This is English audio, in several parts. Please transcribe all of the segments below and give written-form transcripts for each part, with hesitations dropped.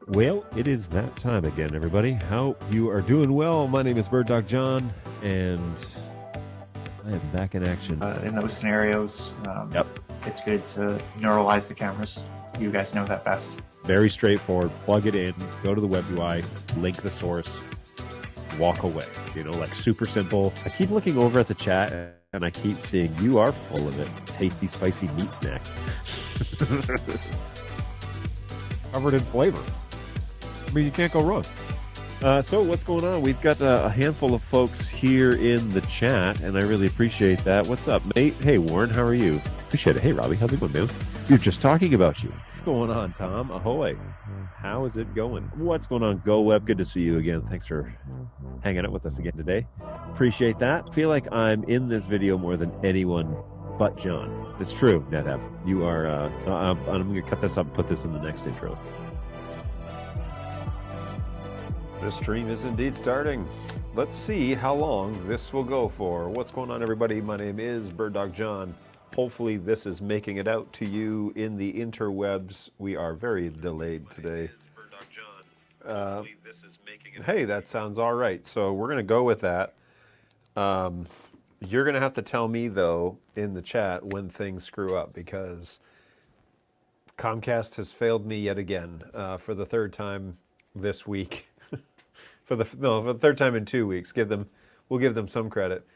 Well, it is that time again, everybody. How you are doing well. My name is Bird Dog John, and I am back in action. In those scenarios, Yep. it's good to neuralize the cameras. You guys know that best. Very straightforward. Plug it in, go to the web UI, link the source, walk away. You know, like super simple. I keep looking over at the chat, and I keep seeing you are full of it. Tasty, spicy meat snacks. Covered in flavor. I mean, you can't go wrong. So what's going on? We've got a handful of folks here in the chat, and I really appreciate that. What's up, mate? Hey, Warren, how are you? Appreciate it. Hey, Robbie, how's it going, man? We were just talking about you. What's going on, Tom? Ahoy. How is it going? What's going on, Go Web? Good to see you again. Thanks for hanging out with us again today. Appreciate that. I feel like I'm in this video more than anyone but John. It's true, NetApp. You are, I'm going to cut this up and put this in the next intro. The stream is indeed starting. Let's see how long this will go for. What's going on, everybody? My name is Bird Dog John. Hopefully this is making it out to you in the interwebs. We are very delayed today. Hey, that sounds all right. So we're going to go with that. You're going to have to tell me, though, in the chat when things screw up, because Comcast has failed me yet again for the third time this week. For the third time in 2 weeks. We'll give them some credit.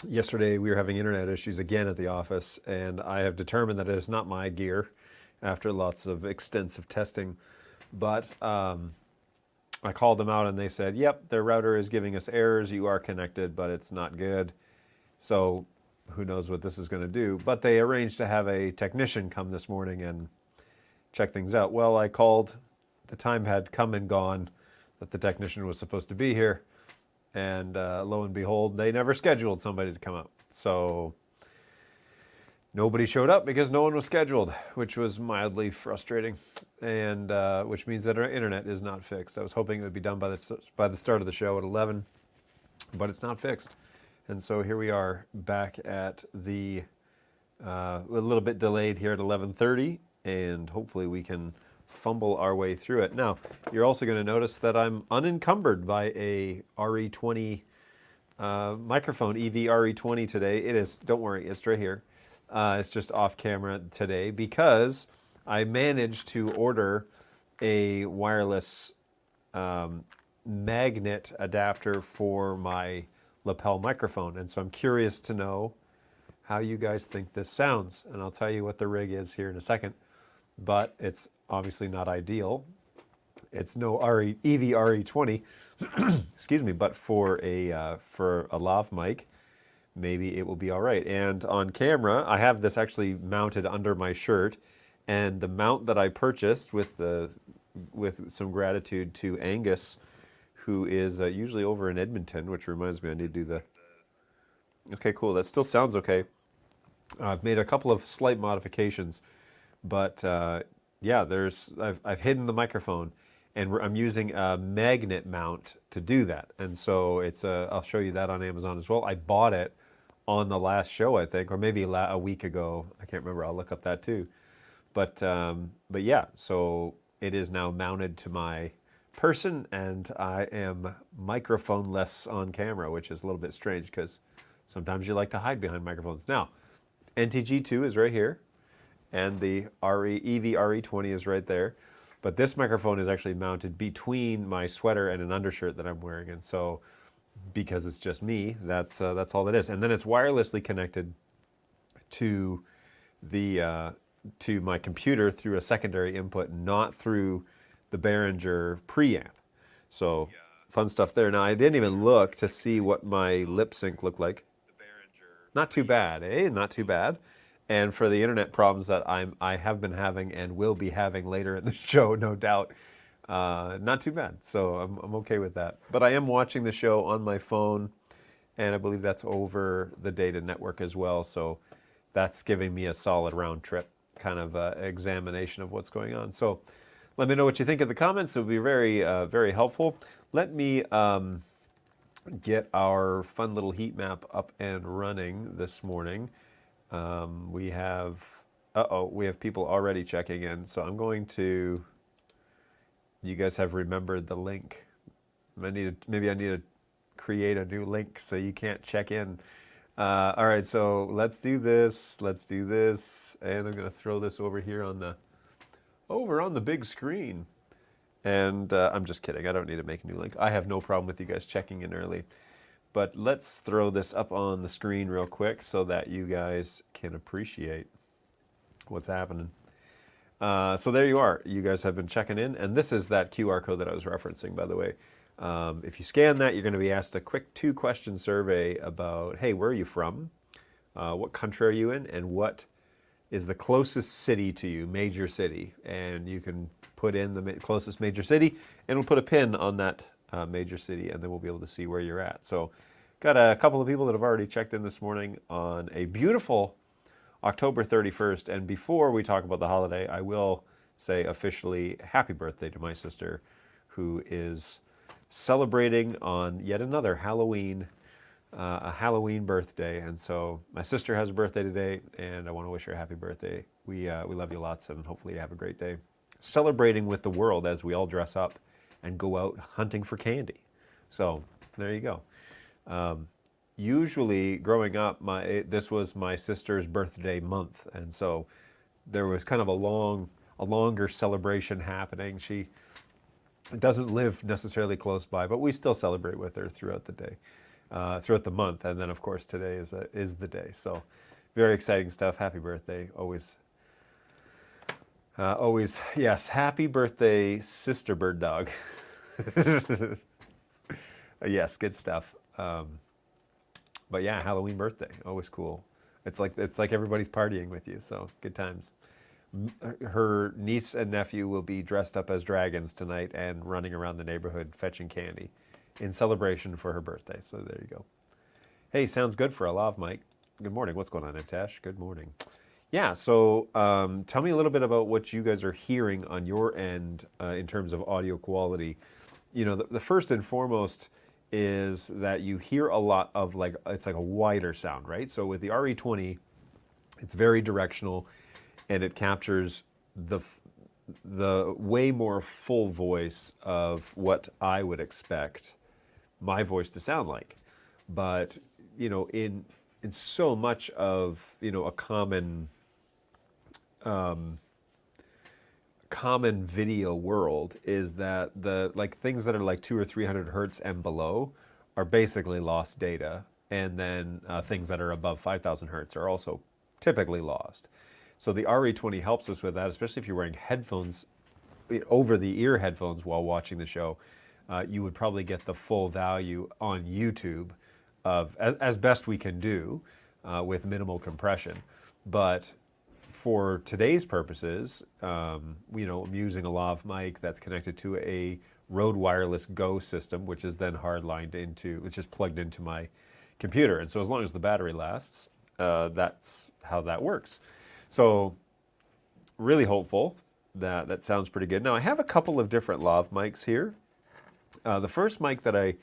Yesterday we were having internet issues again at the office, and I have determined that it is not my gear after lots of extensive testing. But I called them out, and they said, "Yep, their router is giving us errors. You are connected, but it's not good." So who knows what this is going to do? But they arranged to have a technician come this morning and check things out. Well, I called. The time had come and gone that the technician was supposed to be here, and lo and behold, they never scheduled somebody to come out. So nobody showed up because no one was scheduled, which was mildly frustrating, and which means that our internet is not fixed. I was hoping it would be done by the start of the show at 11, but it's not fixed. And so here we are back at the a little bit delayed here at 11:30, and hopefully we can fumble our way through it. Now, you're also going to notice that I'm unencumbered by a RE20 microphone, EV RE20 today. It is, don't worry, it's right here. It's just off camera today because I managed to order a wireless magnet adapter for my lapel microphone. And so I'm curious to know how you guys think this sounds. And I'll tell you what the rig is here in a second. But it's obviously not ideal. It's no EV RE20, excuse me, but for a lav mic, maybe it will be all right. And on camera, I have this actually mounted under my shirt, and the mount that I purchased with some gratitude to Angus, who is usually over in Edmonton, which reminds me I need to do the. Okay, cool. That still sounds okay. I've made a couple of slight modifications. But yeah, I've hidden the microphone, and I'm using a magnet mount to do that. And so I'll show you that on Amazon as well. I bought it on the last show, I think, or maybe a week ago. I can't remember. I'll look up that too. But yeah, so it is now mounted to my person, and I am microphone-less on camera, which is a little bit strange because sometimes you like to hide behind microphones. Now, NTG2 is right here. And the EV RE20 is right there. But this microphone is actually mounted between my sweater and an undershirt that I'm wearing. And so, because it's just me, that's all it is. And then it's wirelessly connected to to my computer through a secondary input, not through the Behringer preamp. So, fun stuff there. Now, I didn't even look to see what my lip sync looked like. Not too bad, eh? Not too bad. And for the internet problems that I have been having and will be having later in the show, no doubt, not too bad. So I'm okay with that. But I am watching the show on my phone, and I believe that's over the data network as well. So that's giving me a solid round trip kind of examination of what's going on. So let me know what you think in the comments. It would be very, very helpful. Let me get our fun little heat map up and running this morning. We have people already checking in, so I'm going to you guys have remembered the link. Maybe I need to create a new link so you can't check in. All right, so let's do this. Let's do this, and I'm gonna throw this over here on the big screen. And I'm just kidding. I don't need to make a new link. I have no problem with you guys checking in early. But let's throw this up on the screen real quick so that you guys can appreciate what's happening. So there you are. You guys have been checking in, and this is that QR code that I was referencing, by the way. If you scan that, you're going to be asked a quick 2-question survey about, hey, where are you from? What country are you in? And what is the closest city to you, major city? And you can put in the closest major city, and we'll put a pin on that major city, and then we'll be able to see where you're at. So got a couple of people that have already checked in this morning on a beautiful October 31st. And before we talk about the holiday, I will say officially happy birthday to my sister, who is celebrating on yet another Halloween, a Halloween birthday. And so my sister has a birthday today, and I want to wish her a happy birthday. We love you lots, and hopefully you have a great day. Celebrating with the world as we all dress up and go out hunting for candy. So there you go. Usually growing up, this was my sister's birthday month, and so there was kind of a longer celebration happening. She doesn't live necessarily close by, but we still celebrate with her throughout the day, throughout the month, and then of course today is the day. So very exciting stuff. Happy birthday! Always, yes. Happy birthday, sister bird dog. Yes, good stuff. But yeah, Halloween birthday, always cool. It's like everybody's partying with you, so good times. Her niece and nephew will be dressed up as dragons tonight and running around the neighborhood fetching candy in celebration for her birthday. So there you go. Hey, sounds good for a lav mic. Good morning. What's going on, Nitesh? Good morning. Yeah, so tell me a little bit about what you guys are hearing on your end in terms of audio quality. You know, the first and foremost is that you hear a lot of it's like a wider sound, right? So with the RE20, it's very directional, and it captures the way more full voice of what I would expect my voice to sound like. But, you know, in so much of, you know, a common video world is that the things that are like 200 or 300 hertz and below are basically lost data, and then things that are above 5,000 hertz are also typically lost. So the RE20 helps us with that, especially if you're wearing headphones, over the ear headphones while watching the show. You would probably get the full value on YouTube of as best we can do with minimal compression. But for today's purposes, you know, I'm using a lav mic that's connected to a Rode Wireless Go system, which is then which is plugged into my computer. And so as long as the battery lasts, that's how that works. So really hopeful that sounds pretty good. Now I have a couple of different lav mics here. The first mic that I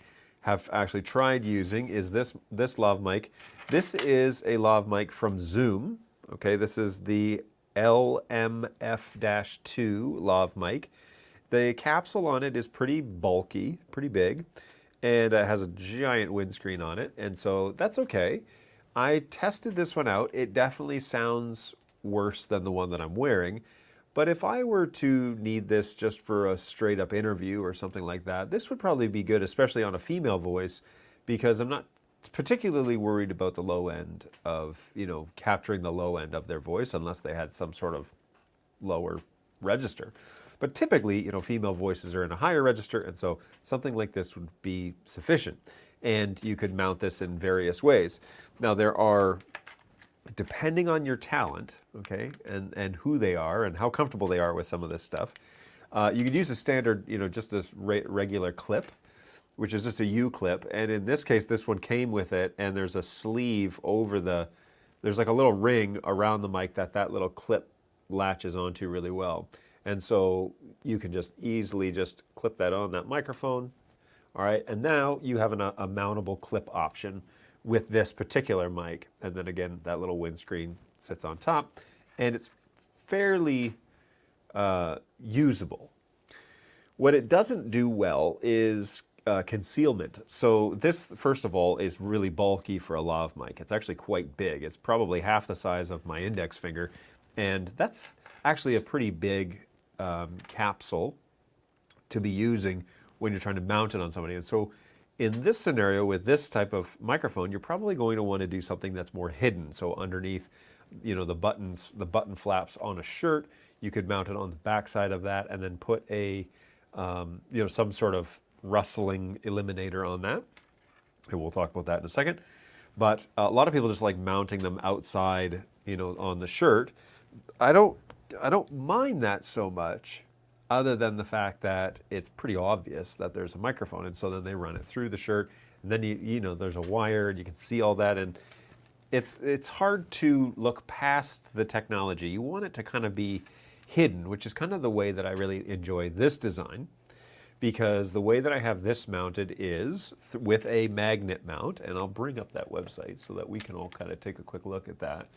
have actually tried using is this lav mic. This is a lav mic from Zoom. Okay, this is the LMF-2 lav mic. The capsule on it is pretty bulky, pretty big, and it has a giant windscreen on it, and so that's okay. I tested this one out. It definitely sounds worse than the one that I'm wearing, but if I were to need this just for a straight up interview or something like that, this would probably be good, especially on a female voice, because I'm not particularly worried about the low end of, you know, capturing the low end of their voice unless they had some sort of lower register. But typically, you know, female voices are in a higher register, and so something like this would be sufficient. And you could mount this in various ways. Now there are, depending on your talent, okay, and who they are and how comfortable they are with some of this stuff, you could use a standard, you know, just a regular clip, which is just a U clip. And in this case, this one came with it, and there's a sleeve over there's like a little ring around the mic that little clip latches onto really well. And so you can just easily just clip that on that microphone. All right, and now you have a mountable clip option with this particular mic. And then again, that little windscreen sits on top, and it's fairly usable. What it doesn't do well is concealment. So this, first of all, is really bulky for a lav mic. It's actually quite big. It's probably half the size of my index finger, and that's actually a pretty big capsule to be using when you're trying to mount it on somebody. And so in this scenario with this type of microphone, you're probably going to want to do something that's more hidden. So underneath, the buttons, the button flaps on a shirt, you could mount it on the back side of that and then put a, some sort of rustling eliminator on that. And we'll talk about that in a second. But a lot of people just like mounting them outside, on the shirt. I don't mind that so much, other than the fact that it's pretty obvious that there's a microphone, and so then they run it through the shirt, and then there's a wire, and you can see all that, and it's hard to look past the technology. You want it to kind of be hidden, which is kind of the way that I really enjoy this design, because the way that I have this mounted is with a magnet mount, and I'll bring up that website so that we can all kind of take a quick look at that.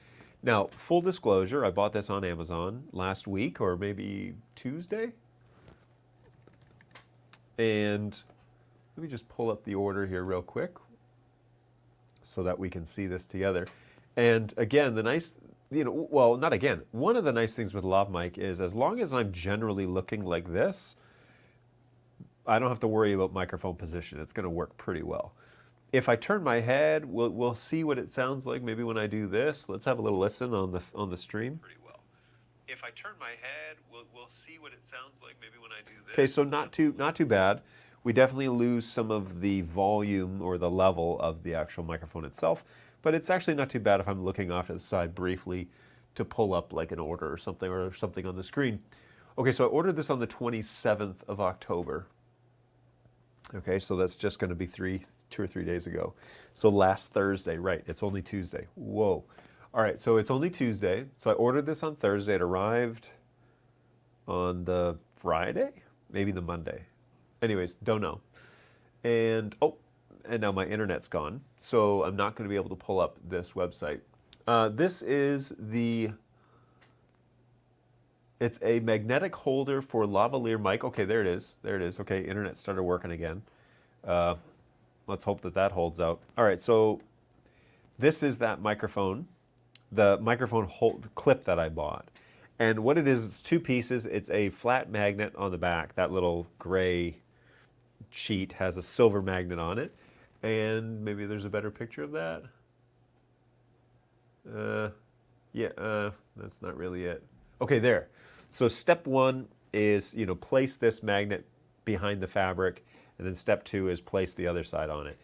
Now, full disclosure, I bought this on Amazon last week, or maybe Tuesday. And let me just pull up the order here real quick so that we can see this together. And again, one of the nice things with lav mic is as long as I'm generally looking like this, I don't have to worry about microphone position. It's going to work pretty well. If I turn my head, we'll see what it sounds like maybe when I do this. Let's have a little listen on the stream. Pretty well. If I turn my head, we'll see what it sounds like maybe when I do this. Okay, so not too bad. We definitely lose some of the volume or the level of the actual microphone itself, but it's actually not too bad if I'm looking off to the side briefly to pull up like an order or something on the screen. Okay, so I ordered this on the 27th of October. Okay, so that's just going to be 2 or 3 days ago. So last Thursday, right, it's only Tuesday. Whoa. All right, so it's only Tuesday. So I ordered this on Thursday. It arrived on the Friday, maybe the Monday. Anyways, don't know. And now my internet's gone. So I'm not going to be able to pull up this website. This is it's a magnetic holder for lavalier mic. Okay, there it is. There it is. Okay, internet started working again. Let's hope that holds out. All right, so this is that microphone, the microphone clip that I bought. And what it is, it's 2 pieces. It's a flat magnet on the back. That little gray sheet has a silver magnet on it. And maybe there's a better picture of that. That's not really it. Okay, there. So step 1 is, place this magnet behind the fabric, and then step 2 is place the other side on it.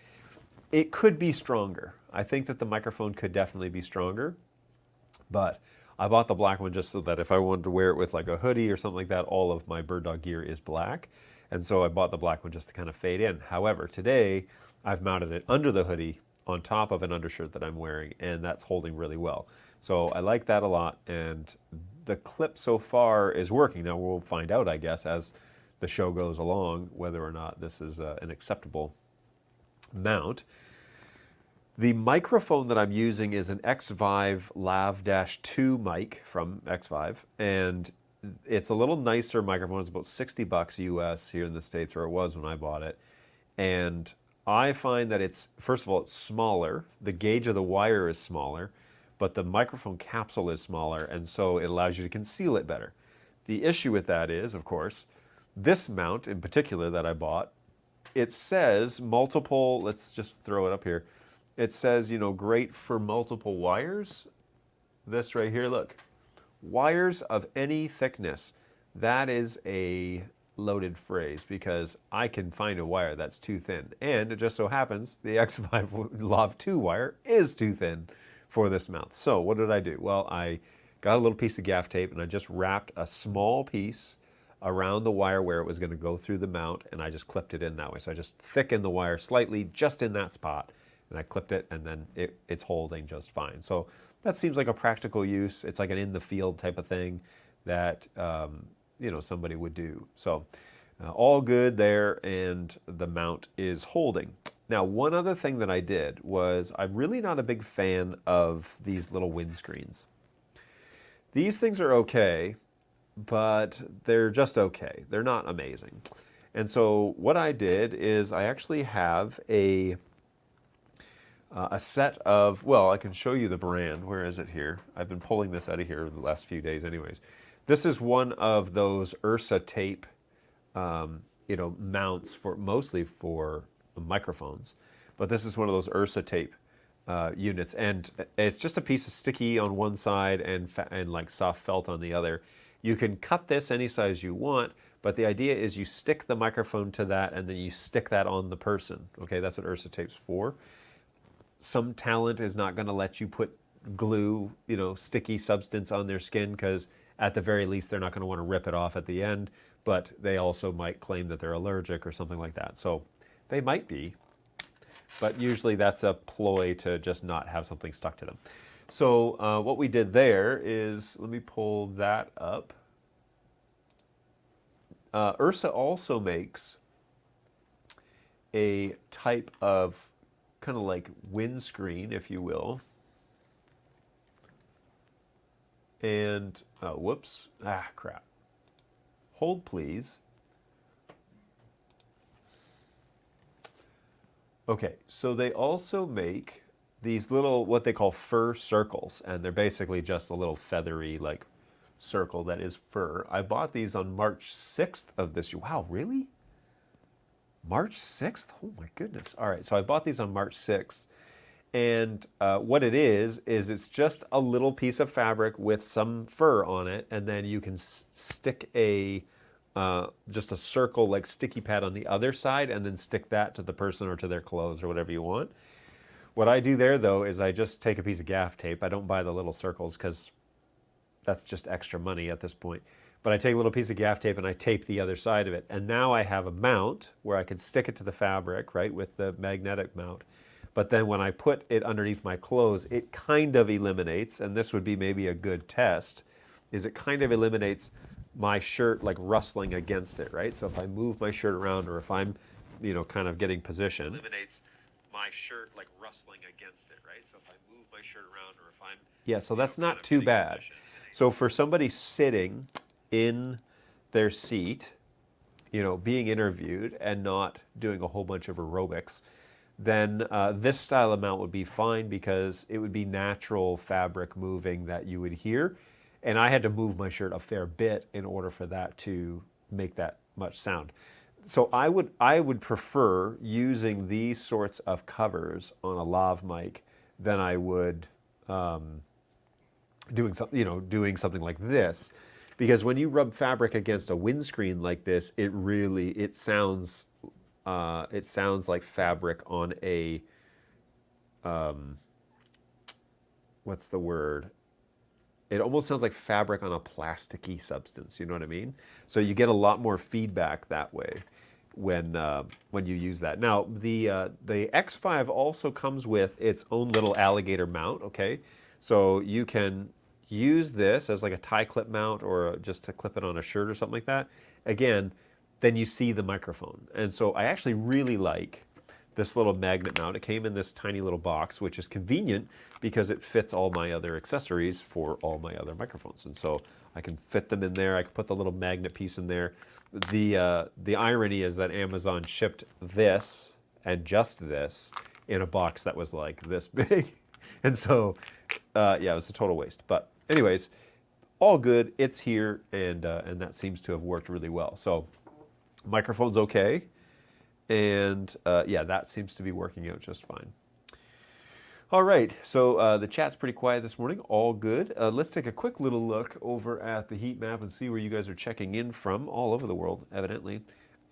It could be stronger. I think that the microphone could definitely be stronger, but I bought the black one just so that if I wanted to wear it with like a hoodie or something like that, all of my bird dog gear is black. And so I bought the black one just to kind of fade in. However, today I've mounted it under the hoodie on top of an undershirt that I'm wearing, and that's holding really well. So I like that a lot, and the clip so far is working. Now we'll find out, I guess, as the show goes along, whether or not this is an acceptable mount. The microphone that I'm using is an X-Vive Lav-2 mic from X-Vive, and it's a little nicer microphone. It's about $60 US here in the States, or it was when I bought it. And I find that it's, first of all, it's smaller. The gauge of the wire is smaller, but the microphone capsule is smaller, and so it allows you to conceal it better. The issue with that is, of course, this mount in particular that I bought, it says multiple, let's just throw it up here. It says, great for multiple wires. This right here, look. Wires of any thickness. That is a loaded phrase because I can find a wire that's too thin. And it just so happens the X-Vive Lav-2 wire is too thin for this mount. So what did I do? Well, I got a little piece of gaff tape and I just wrapped a small piece around the wire where it was going to go through the mount, and I just clipped it in that way. So I just thickened the wire slightly just in that spot, and I clipped it, and then it's holding just fine. So that seems like a practical use. It's like an in the field type of thing that somebody would do. So all good there, and the mount is holding. Now, one other thing that I did was I'm really not a big fan of these little windscreens. These things are okay, but they're just okay. They're not amazing. And so what I did is I actually have a set of, well, I can show you the brand. Where is it here? I've been pulling this out of here the last few days anyways. This is one of those Ursa tape, mounts for mostly for microphones. But this is one of those Ursa tape units, and it's just a piece of sticky on one side and like soft felt on the other. You can cut this any size you want, but the idea is you stick the microphone to that and then you stick that on the person. Okay, that's what Ursa tape's for. Some talent is not going to let you put glue, sticky substance on their skin because at the very least they're not going to want to rip it off at the end, but they also might claim that they're allergic or something like that. So they might be, but usually that's a ploy to just not have something stuck to them. So what we did there is, let me pull that up. Ursa also makes a type of kind of like windscreen, if you will. And, whoops, crap. Hold, please. Okay, so they also make these little, what they call fur circles, and they're basically just a little feathery, like, circle that is fur. I bought these on March 6th of this year. Wow, really? March 6th? Oh my goodness. All right, so I bought these on March 6th. And what it is it's just a little piece of fabric with some fur on it, and then you can stick just a circle like sticky pad on the other side, and then stick that to the person or to their clothes or whatever you want. What I do there, though, is I just take a piece of gaff tape. I don't buy the little circles because that's just extra money at this point. But I take a little piece of gaff tape and I tape the other side of it. And now I have a mount where I can stick it to the fabric, right, with the magnetic mount. But then when I put it underneath my clothes, it kind of eliminates, and this would be maybe a good test, is it kind of eliminates my shirt like rustling against it, right? So if I move my shirt around, or if I'm, kind of getting position, eliminates my shirt like rustling against it, right? So if I move my shirt around, or if I'm, yeah, so that's not too bad. So for somebody sitting in their seat, being interviewed and not doing a whole bunch of aerobics, then this style of mount would be fine because it would be natural fabric moving that you would hear. And I had to move my shirt a fair bit in order for that to make that much sound. So I would prefer using these sorts of covers on a lav mic than I would doing something like this, because when you rub fabric against a windscreen like this, it sounds like fabric on a what's the word? It almost sounds like fabric on a plasticky substance. You know what I mean? So you get a lot more feedback that way when you use that. Now the X5 also comes with its own little alligator mount. Okay, so you can use this as like a tie clip mount or just to clip it on a shirt or something like that. Again, then you see the microphone. And so I actually really like this little magnet mount. It came in this tiny little box, which is convenient because it fits all my other accessories for all my other microphones. And so I can fit them in there. I can put the little magnet piece in there. The irony is that Amazon shipped this and just this in a box that was like this big. And so, yeah, it was a total waste. But anyways, all good. It's here, and that seems to have worked really well. So microphone's okay, and yeah, that seems to be working out just fine. All right, so the chat's pretty quiet this morning. All good. Let's take a quick little look over at the heat map and see where you guys are checking in from all over the world, evidently.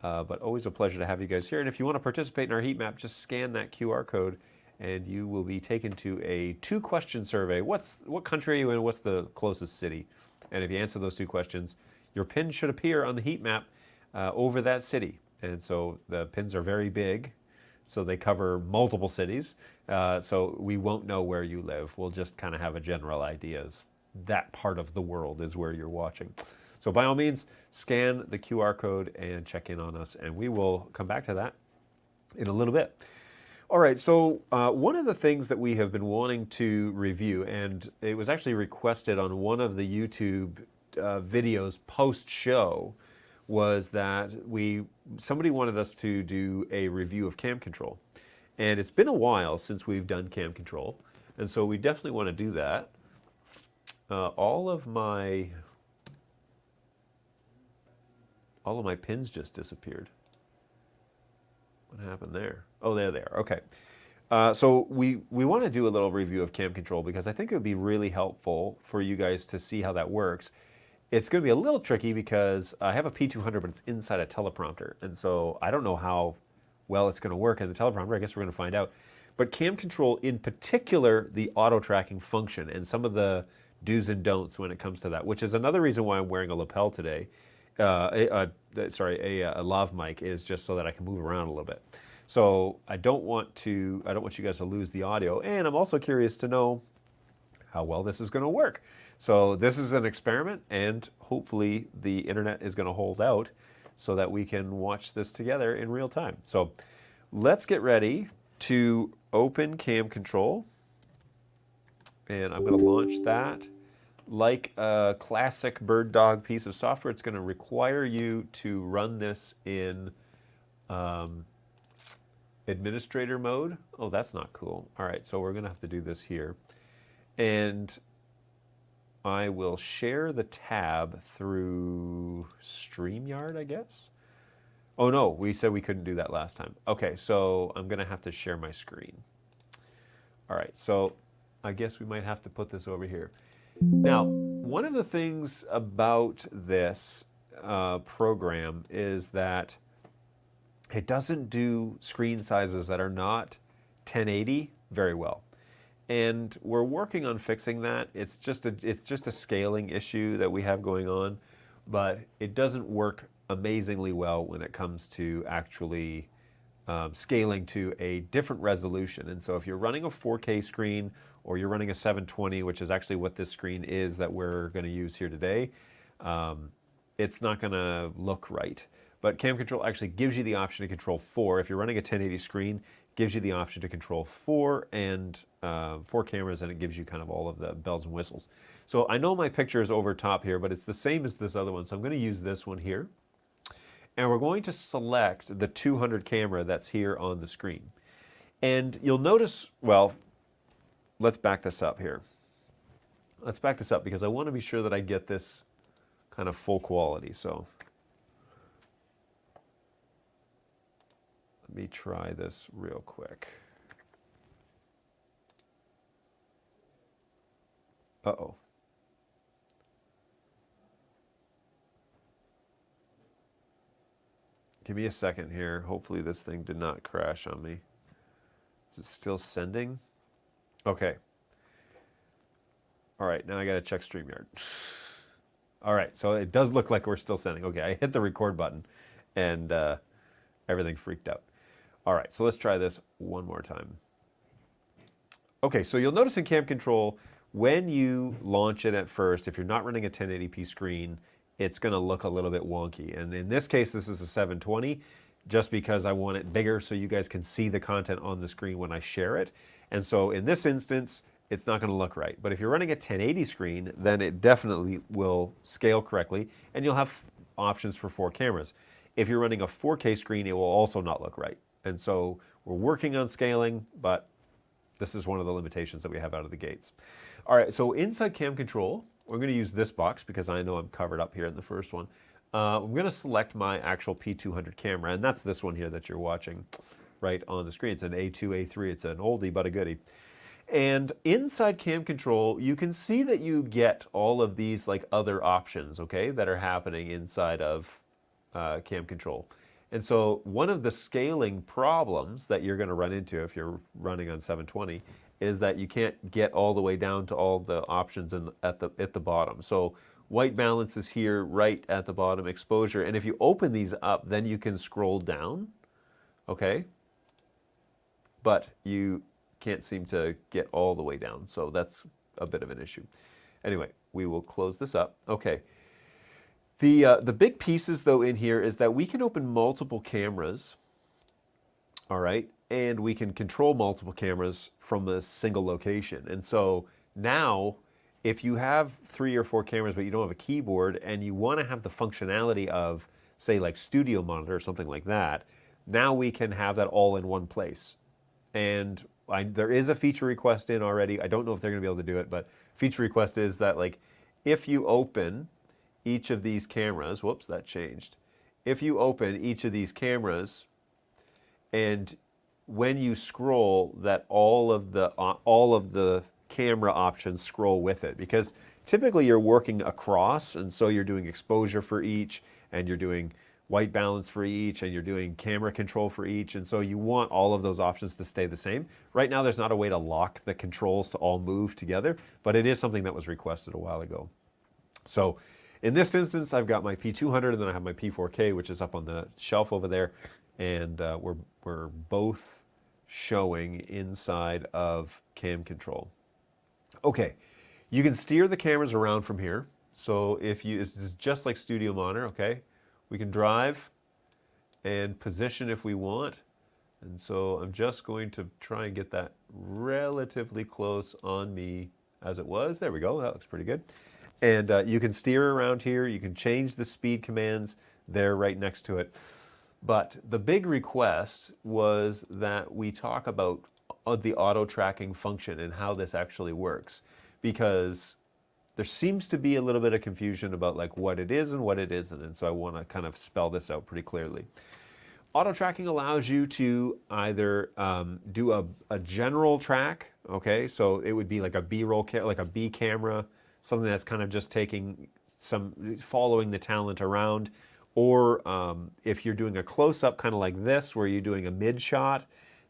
But always a pleasure to have you guys here. And if you want to participate in our heat map, just scan that QR code and you will be taken to a 2-question survey. What country are you in? What's the closest city? And if you answer those 2 questions, your pin should appear on the heat map over that city. And so the pins are very big, so they cover multiple cities. So we won't know where you live. We'll just kind of have a general idea. That part of the world is where you're watching. So by all means, scan the QR code and check in on us, and we will come back to that in a little bit. All right, so one of the things that we have been wanting to review, and it was actually requested on one of the YouTube videos post-show was that somebody wanted us to do a review of CamControl. And it's been a while since we've done CamControl, and so we definitely want to do that. All of my pins just disappeared. What happened there? Oh, there they are. Okay. So we want to do a little review of CamControl because I think it would be really helpful for you guys to see how that works. It's going to be a little tricky because I have a P200, but it's inside a teleprompter, and so I don't know how well it's going to work in the teleprompter. I guess we're going to find out. But CamControl, in particular, the auto tracking function and some of the do's and don'ts when it comes to that, which is another reason why I'm wearing a lapel today. A lav mic is just so that I can move around a little bit. So I don't want you guys to lose the audio, and I'm also curious to know how well this is going to work. So this is an experiment, and hopefully the internet is going to hold out so that we can watch this together in real time. So let's get ready to open CamControl, and I'm going to launch that. Like a classic bird dog piece of software, it's going to require you to run this in administrator mode. Oh, that's not cool. All right, so we're going to have to do this here. And I will share the tab through StreamYard, I guess. Oh no, we said we couldn't do that last time. Okay, so I'm going to have to share my screen. All right, so I guess we might have to put this over here. Now, one of the things about this program is that it doesn't do screen sizes that are not 1080 very well. And we're working on fixing that. It's just a scaling issue that we have going on, but it doesn't work amazingly well when it comes to actually scaling to a different resolution. And so if you're running a 4K screen or you're running a 720, which is actually what this screen is that we're going to use here today, it's not going to look right. But CamControl actually gives you the option to control 4. If you're running a 1080 screen, it gives you the option to control 4 and 4 cameras, and it gives you kind of all of the bells and whistles. So I know my picture is over top here, but it's the same as this other one. So I'm going to use this one here. And we're going to select the 200 camera that's here on the screen. And you'll notice, well, let's back this up here. Let's back this up because I want to be sure that I get this kind of full quality. So let me try this real quick. Uh-oh. Give me a second here. Hopefully this thing did not crash on me. Is it still sending? Okay. All right, now I got to check StreamYard. All right, so it does look like we're still sending. Okay, I hit the record button and everything freaked out. All right, so let's try this one more time. Okay, so you'll notice in CamControl, when you launch it at first, if you're not running a 1080p screen, it's going to look a little bit wonky. And in this case, this is a 720, just because I want it bigger so you guys can see the content on the screen when I share it. And so in this instance, it's not going to look right. But if you're running a 1080 screen, then it definitely will scale correctly, and you'll have options for 4 cameras. If you're running a 4K screen, it will also not look right. And so we're working on scaling, but this is one of the limitations that we have out of the gates. All right, so inside CamControl, we're going to use this box because I know I'm covered up here in the first one. I'm going to select my actual P200 camera, and that's this one here that you're watching right on the screen. It's an A2, A3. It's an oldie but a goodie. And inside CamControl, you can see that you get all of these like other options, okay, that are happening inside of CamControl. And so one of the scaling problems that you're going to run into if you're running on 720 is that you can't get all the way down to all the options at the bottom. So white balance is here right at the bottom, exposure. And if you open these up, then you can scroll down, okay? But you can't seem to get all the way down. So that's a bit of an issue. Anyway, we will close this up. Okay. The big pieces, though, in here is that we can open multiple cameras, all right, and we can control multiple cameras from a single location. And so now, if you have 3 or 4 cameras, but you don't have a keyboard and you want to have the functionality of, say, like Studio Monitor or something like that, now we can have that all in one place. And there is a feature request in already. I don't know if they're going to be able to do it, but feature request is that, like, if you open each of these cameras, whoops, that changed. If you open each of these cameras, and when you scroll, that all of the camera options scroll with it, because typically you're working across, and so you're doing exposure for each, and you're doing white balance for each, and you're doing camera control for each, and so you want all of those options to stay the same. Right now there's not a way to lock the controls to all move together, but it is something that was requested a while ago. So in this instance, I've got my P200 and then I have my P4K, which is up on the shelf over there, and we're both showing inside of CamControl. Okay, you can steer the cameras around from here. So if you, it's just like Studio Monitor, okay? We can drive and position if we want. And so I'm just going to try and get that relatively close on me as it was. There we go, that looks pretty good. And you can steer around here, you can change the speed commands there right next to it. But the big request was that we talk about the auto tracking function and how this actually works, because there seems to be a little bit of confusion about like what it is and what it isn't, and so I want to kind of spell this out pretty clearly. Auto tracking allows you to either do a general track, okay, so it would be like a B-roll, like a B camera, something that's kind of just taking following the talent around, or if you're doing a close-up kind of like this, where you're doing a mid shot,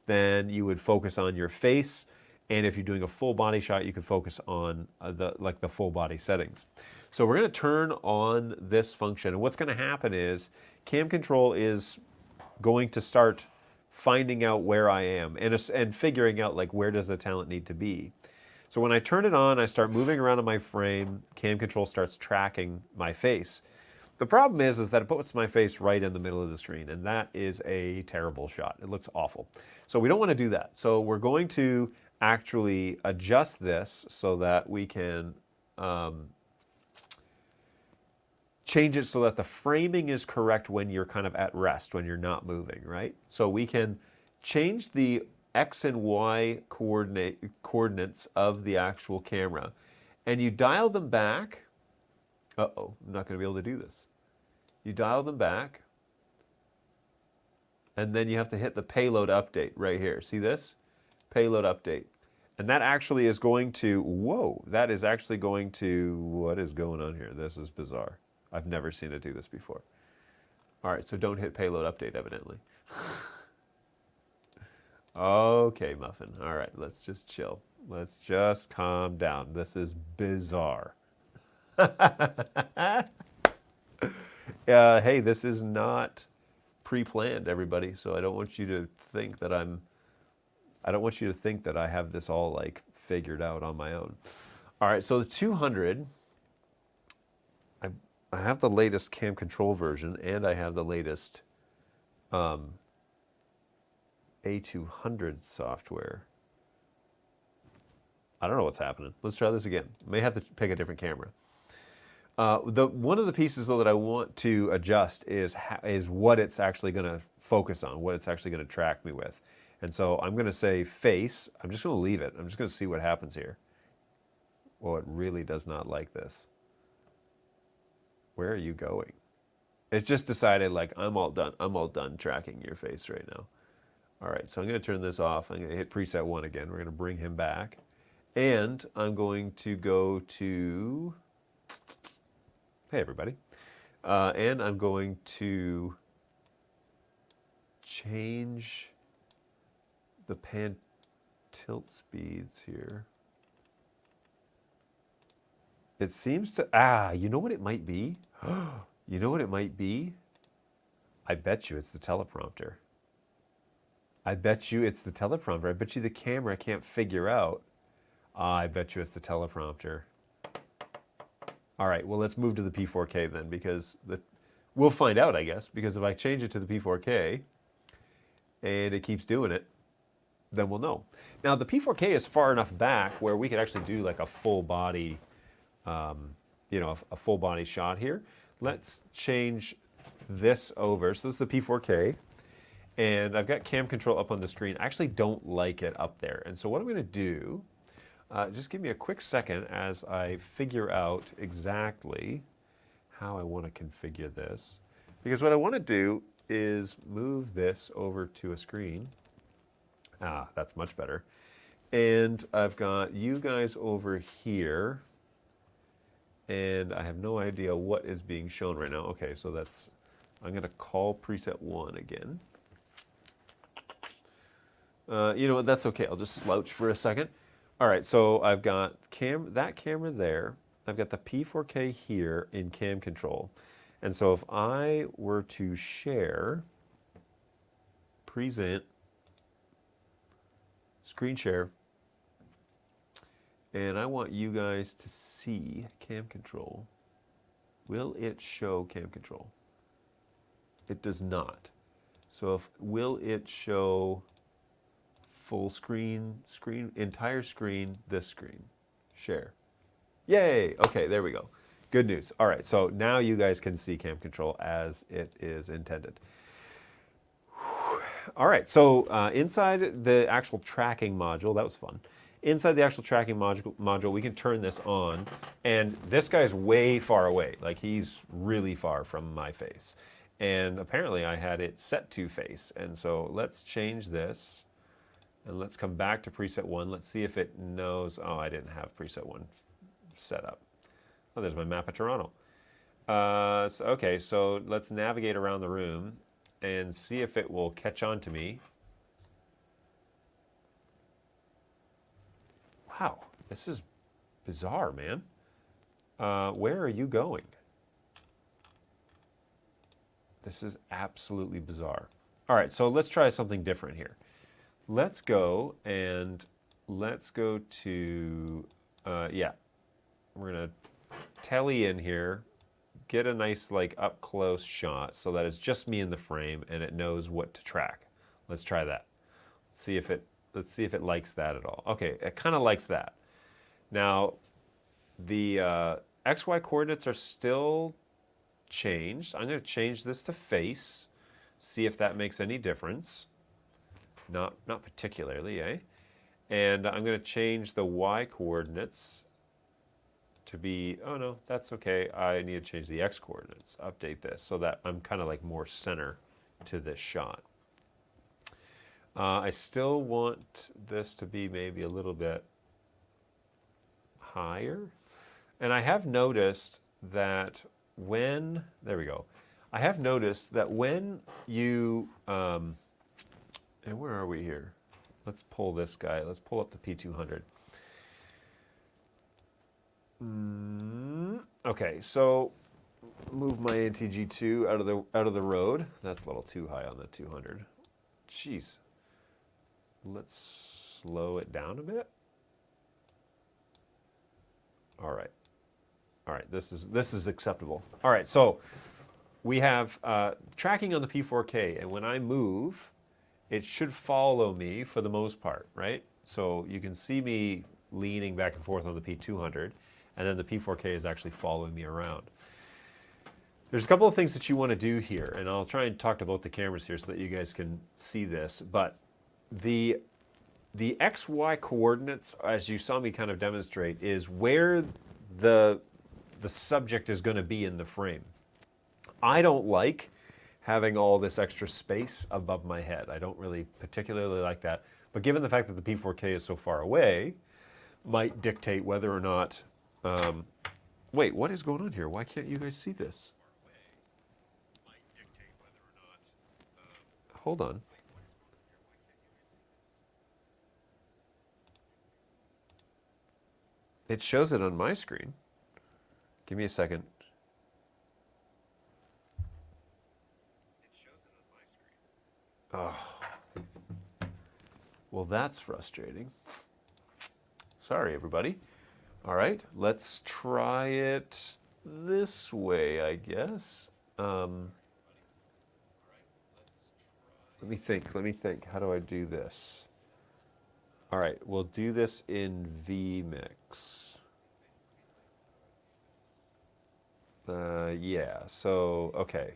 then you would focus on your face. And if you're doing a full body shot, you can focus on the full body settings. So we're going to turn on this function. And what's going to happen is CamControl is going to start finding out where I am and figuring out like where does the talent need to be. So when I turn it on, I start moving around in my frame. CamControl starts tracking my face. The problem is that it puts my face right in the middle of the screen, and that is a terrible shot. It looks awful. So we don't want to do that. So we're going to actually adjust this so that we can change it so that the framing is correct when you're kind of at rest, when you're not moving, right? So we can change the X and Y coordinates of the actual camera, and you dial them back. Uh-oh, I'm not going to be able to do this. You dial them back, and then you have to hit the payload update right here. See this? Payload update. And that actually is going to, whoa, that is actually going to, what is going on here? This is bizarre. I've never seen it do this before. All right, so don't hit payload update, evidently. Okay, Muffin. All right, let's just chill. Let's just calm down. This is bizarre. Hey, this is not pre-planned, everybody. So I don't want you to think that I don't want you to think that I have this all like figured out on my own. All right, so the 200, I have the latest CamControl version, and I have the latest A200 software. I don't know what's happening. Let's try this again. May have to pick a different camera. One of the pieces though that I want to adjust is what it's actually going to focus on, what it's actually going to track me with. And so I'm going to say face. I'm just going to leave it. I'm just going to see what happens here. Well, it really does not like this. Where are you going? It's just decided like I'm all done. I'm all done tracking your face right now. All right, so I'm going to turn this off. I'm going to hit preset 1 again. We're going to bring him back. And I'm going to go to, hey everybody. And I'm going to change the pan tilt speeds here. It seems to, you know what it might be? You know what it might be? I bet you it's the teleprompter. I bet you it's the teleprompter. I bet you the camera can't figure out. I bet you it's the teleprompter. All right, well, let's move to the P4K then, because we'll find out, I guess, because if I change it to the P4K and it keeps doing it, then we'll know. Now, the P4K is far enough back where we could actually do like a full body you know, a full body shot here. Let's change this over. So this is the P4K. And I've got CamControl up on the screen. I actually don't like it up there. And so what I'm going to do, just give me a quick second as I figure out exactly how I want to configure this. Because what I want to do is move this over to a screen. Ah, that's much better. And I've got you guys over here. And I have no idea what is being shown right now. Okay, so that's, I'm going to call preset 1 again. You know what, that's okay. I'll just slouch for a second. All right, so I've got that camera there. I've got the P4K here in CamControl. And so if I were to share, present, screen share, and I want you guys to see CamControl, will it show CamControl? It does not. So will it show full screen, entire screen, this screen, share? Yay, okay, there we go. Good news. All right, so now you guys can see CamControl as it is intended. All right, so inside the actual tracking module, that was fun. Inside the actual tracking module, we can turn this on, and this guy's way far away. Like, he's really far from my face. And apparently I had it set to face. And so let's change this, and let's come back to preset 1. Let's see if it knows, oh, I didn't have preset 1 set up. Oh, there's my map of Toronto. Okay, so let's navigate around the room and see if it will catch on to me. Wow, this is bizarre, man. Where are you going? This is absolutely bizarre. All right, so let's try something different here. Let's go to, yeah, we're gonna telly in here, get a nice like up close shot so that it's just me in the frame and it knows what to track. Let's try that. Let's see if it likes that at all. Okay, it kind of likes that. Now, the XY coordinates are still changed. I'm going to change this to face, see if that makes any difference. Not particularly, eh? And I'm going to change the Y coordinates to be, oh no, that's okay. I need to change the X coordinates, update this so that I'm kind of like more center to this shot. I still want this to be maybe a little bit higher. And I have noticed that when, there we go. I have noticed that when you, and where are we here? Let's pull this guy. Let's pull up the P200. Okay, so move my ATG2 out of the road. That's a little too high on the 200. Jeez. Let's slow it down a bit. All right. All right, this is acceptable. All right, so we have tracking on the P4K, and when I move, it should follow me for the most part, right? So you can see me leaning back and forth on the P200, and then the P4K is actually following me around. There's a couple of things that you want to do here, and I'll try and talk to both the cameras here so that you guys can see this, but the XY coordinates, as you saw me kind of demonstrate, is where the subject is going to be in the frame. I don't like having all this extra space above my head. I don't really particularly like that. But given the fact that the P4K is so far away, might dictate whether or not, wait, what is going on here? Why can't you guys see this? Hold on. It shows it on my screen. Give me a second. Oh. Well, that's frustrating. Sorry, everybody. All right, let's try it this way, I guess. Let me think. How do I do this? All right, we'll do this in vMix. Yeah, so, okay.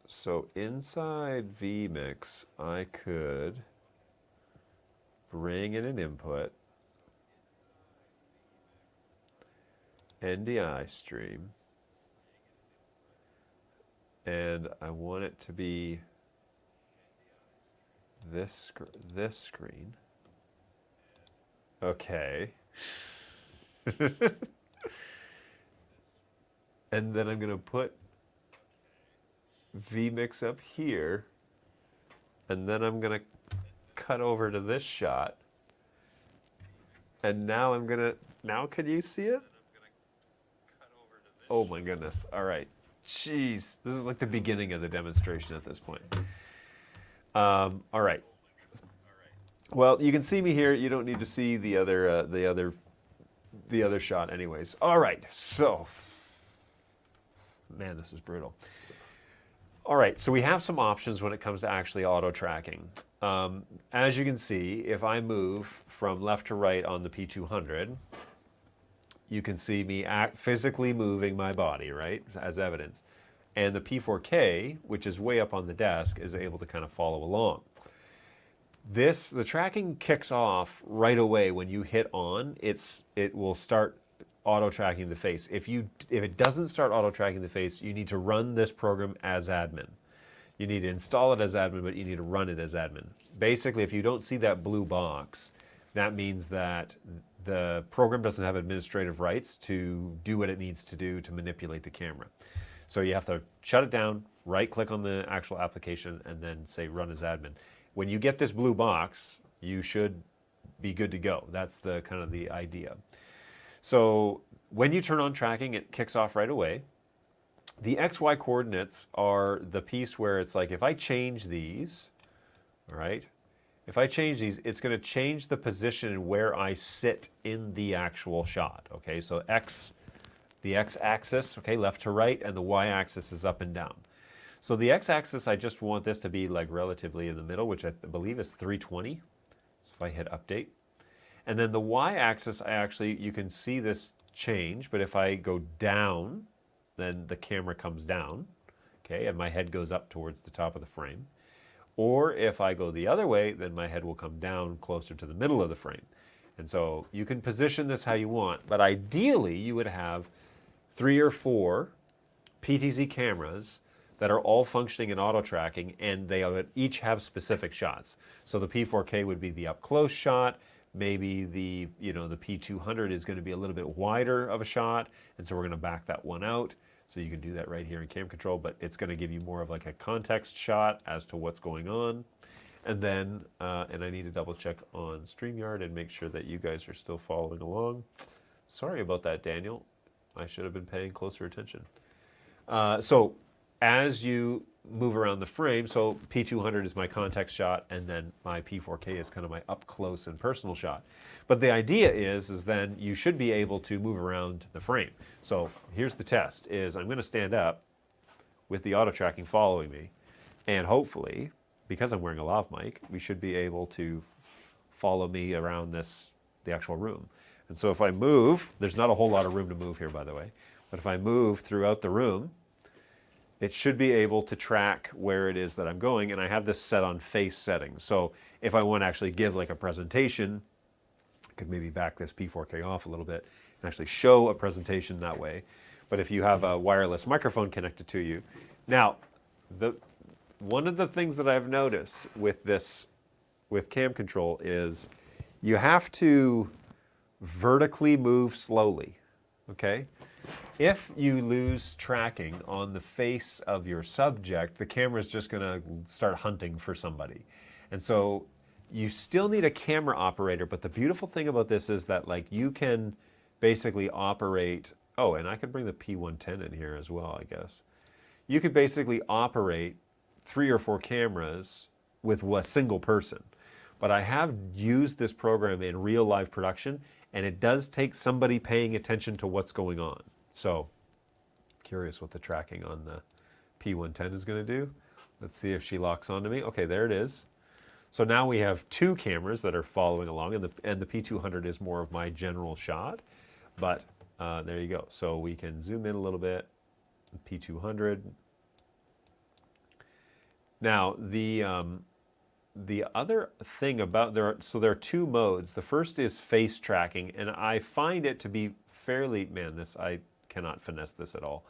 So inside vMix, I could bring in an input, NDI stream, and I want it to be this screen. Okay. And then I'm going to put vMix up here, and then I'm going to cut over to this shot. And now I'm going to, now can you see it? Oh my goodness. All right. Jeez. This is like the beginning of the demonstration at this point. All right. Well, you can see me here. You don't need to see the other shot anyways. All right. So, man, this is brutal. All right, so we have some options when it comes to actually auto tracking. As you can see, if I move from left to right on the P200, you can see me physically moving my body, right, as evidence. And the P4K, which is way up on the desk, is able to kind of follow along. The tracking kicks off right away when you hit on. It will start auto tracking the face. If it doesn't start auto tracking the face, you need to run this program as admin. You need to install it as admin, but you need to run it as admin. Basically, if you don't see that blue box, that means that the program doesn't have administrative rights to do what it needs to do to manipulate the camera. So you have to shut it down, right click on the actual application, and then say run as admin. When you get this blue box, you should be good to go. That's the kind of the idea. So when you turn on tracking, it kicks off right away. The XY coordinates are the piece where it's like, if I change these, all right, if I change these, it's going to change the position where I sit in the actual shot, okay? So the X-axis, okay, left to right, and the Y-axis is up and down. So the X-axis, I just want this to be like relatively in the middle, which I believe is 320. So if I hit update. And then the Y-axis, you can see this change, but if I go down, then the camera comes down, okay, and my head goes up towards the top of the frame. Or if I go the other way, then my head will come down closer to the middle of the frame. And so you can position this how you want, but ideally you would have 3 or 4 PTZ cameras that are all functioning in auto tracking, and they would each have specific shots. So the P4K would be the up close shot. Maybe the P200 is going to be a little bit wider of a shot, and so we're going to back that one out. So you can do that right here in CamControl, but it's going to give you more of like a context shot as to what's going on. And then, and I need to double check on StreamYard and make sure that you guys are still following along. Sorry about that, Daniel. I should have been paying closer attention. So as you move around the frame, so P200 is my context shot, and then my P4K is kind of my up close and personal shot. But the idea is then you should be able to move around the frame. So here's the test, is I'm going to stand up with the auto tracking following me, and hopefully, because I'm wearing a lav mic, we should be able to follow me around the actual room. And so if I move, there's not a whole lot of room to move here, by the way, but if I move throughout the room, it should be able to track where it is that I'm going, and I have this set on face settings. So if I want to actually give like a presentation, I could maybe back this P4K off a little bit and actually show a presentation that way. But if you have a wireless microphone connected to you. Now, one of the things that I've noticed with CamControl is you have to vertically move slowly, okay? If you lose tracking on the face of your subject, the camera is just going to start hunting for somebody. And so you still need a camera operator, but the beautiful thing about this is that like you can basically operate, oh, and I could bring the P110 in here as well, I guess. You could basically operate 3 or 4 cameras with a single person. But I have used this program in real live production, and it does take somebody paying attention to what's going on. So, curious what the tracking on the P110 is going to do. Let's see if she locks onto me. Okay, there it is. So now we have 2 cameras that are following along, and the P200 is more of my general shot. But There you go. So we can zoom in a little bit, P200. Now, the other thing about there are two modes. The first is face tracking, and I find it to be fairly, I cannot finesse this at all.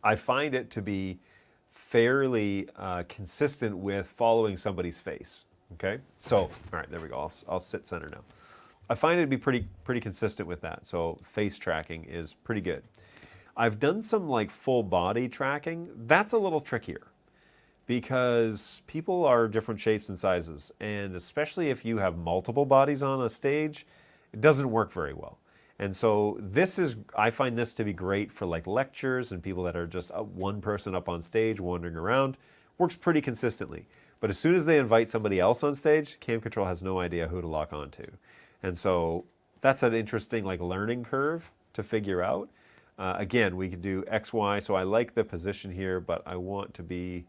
I find it to be fairly consistent with following somebody's face. Okay, so all right, there we go. I'll sit center now. I find it to be pretty consistent with that. So face tracking is pretty good. I've done some like full body tracking. That's a little trickier because people are different shapes and sizes, and especially if you have multiple bodies on a stage, it doesn't work very well. And so I find this to be great for like lectures and people that are just one person up on stage wandering around. Works pretty consistently. But as soon as they invite somebody else on stage, CamControl has no idea who to lock onto. And so that's an interesting like learning curve to figure out. Again, we can do X, Y, so I like the position here, but I want to be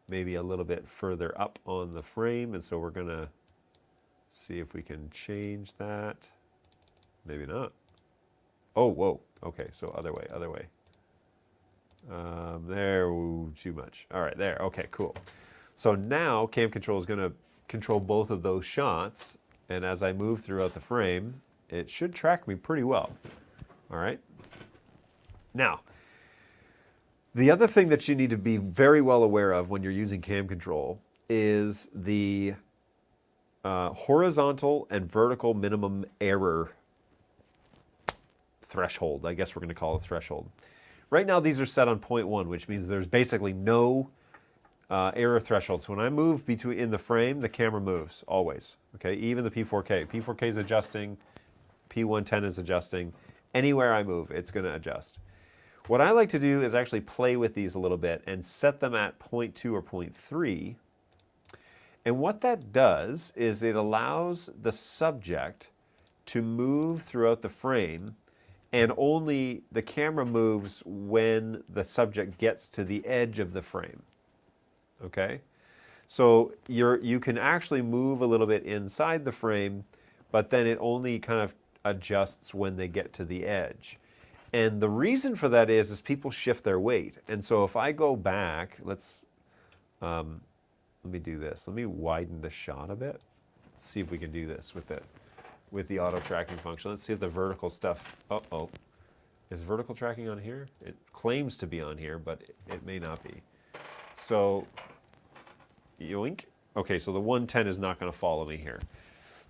maybe a little bit further up on the frame, and so we're gonna see if we can change that. Maybe not. Oh, whoa, okay, so other way. There, ooh, too much. All right, there, okay, cool. So now CamControl is gonna control both of those shots, and as I move throughout the frame, it should track me pretty well. All right. Now, the other thing that you need to be very well aware of when you're using CamControl is the horizontal and vertical minimum error threshold. I guess we're going to call it threshold. Right now, these are set on 0.1, which means there's basically no error threshold. So when I move in the frame, the camera moves always. Okay, even the P4K. P4K is adjusting. P110 is adjusting. Anywhere I move, it's going to adjust. What I like to do is actually play with these a little bit and set them at 0.2 or 0.3. And what that does is it allows the subject to move throughout the frame, and only the camera moves when the subject gets to the edge of the frame. Okay? So you can actually move a little bit inside the frame, but then it only kind of adjusts when they get to the edge. And the reason for that is people shift their weight. And so if I go back, let me do this. Let me widen the shot a bit. Let's see if we can do this with the auto tracking function. Let's see if the vertical stuff, is vertical tracking on here? It claims to be on here, but it may not be. So, yoink. Okay, so the 110 is not going to follow me here.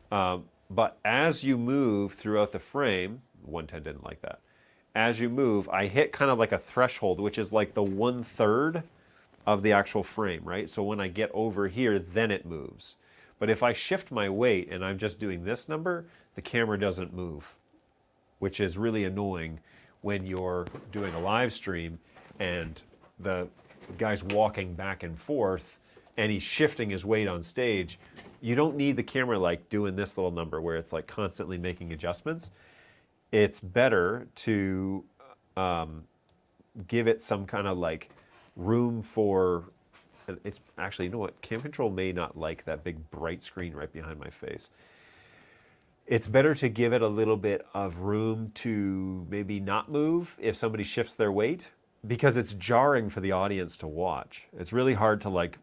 But as you move throughout the frame, 110 didn't like that. As you move, I hit kind of like a threshold, which is like the 1/3 of the actual frame, right? So when I get over here, then it moves. But if I shift my weight and I'm just doing this number, the camera doesn't move, which is really annoying when you're doing a live stream and the guy's walking back and forth and he's shifting his weight on stage. You don't need the camera like doing this little number where it's like constantly making adjustments. It's better to give it some kind of like room for, it's actually, you know what, CamControl may not like that big bright screen right behind my face. It's better to give it a little bit of room to maybe not move if somebody shifts their weight, because it's jarring for the audience to watch. It's really hard to like,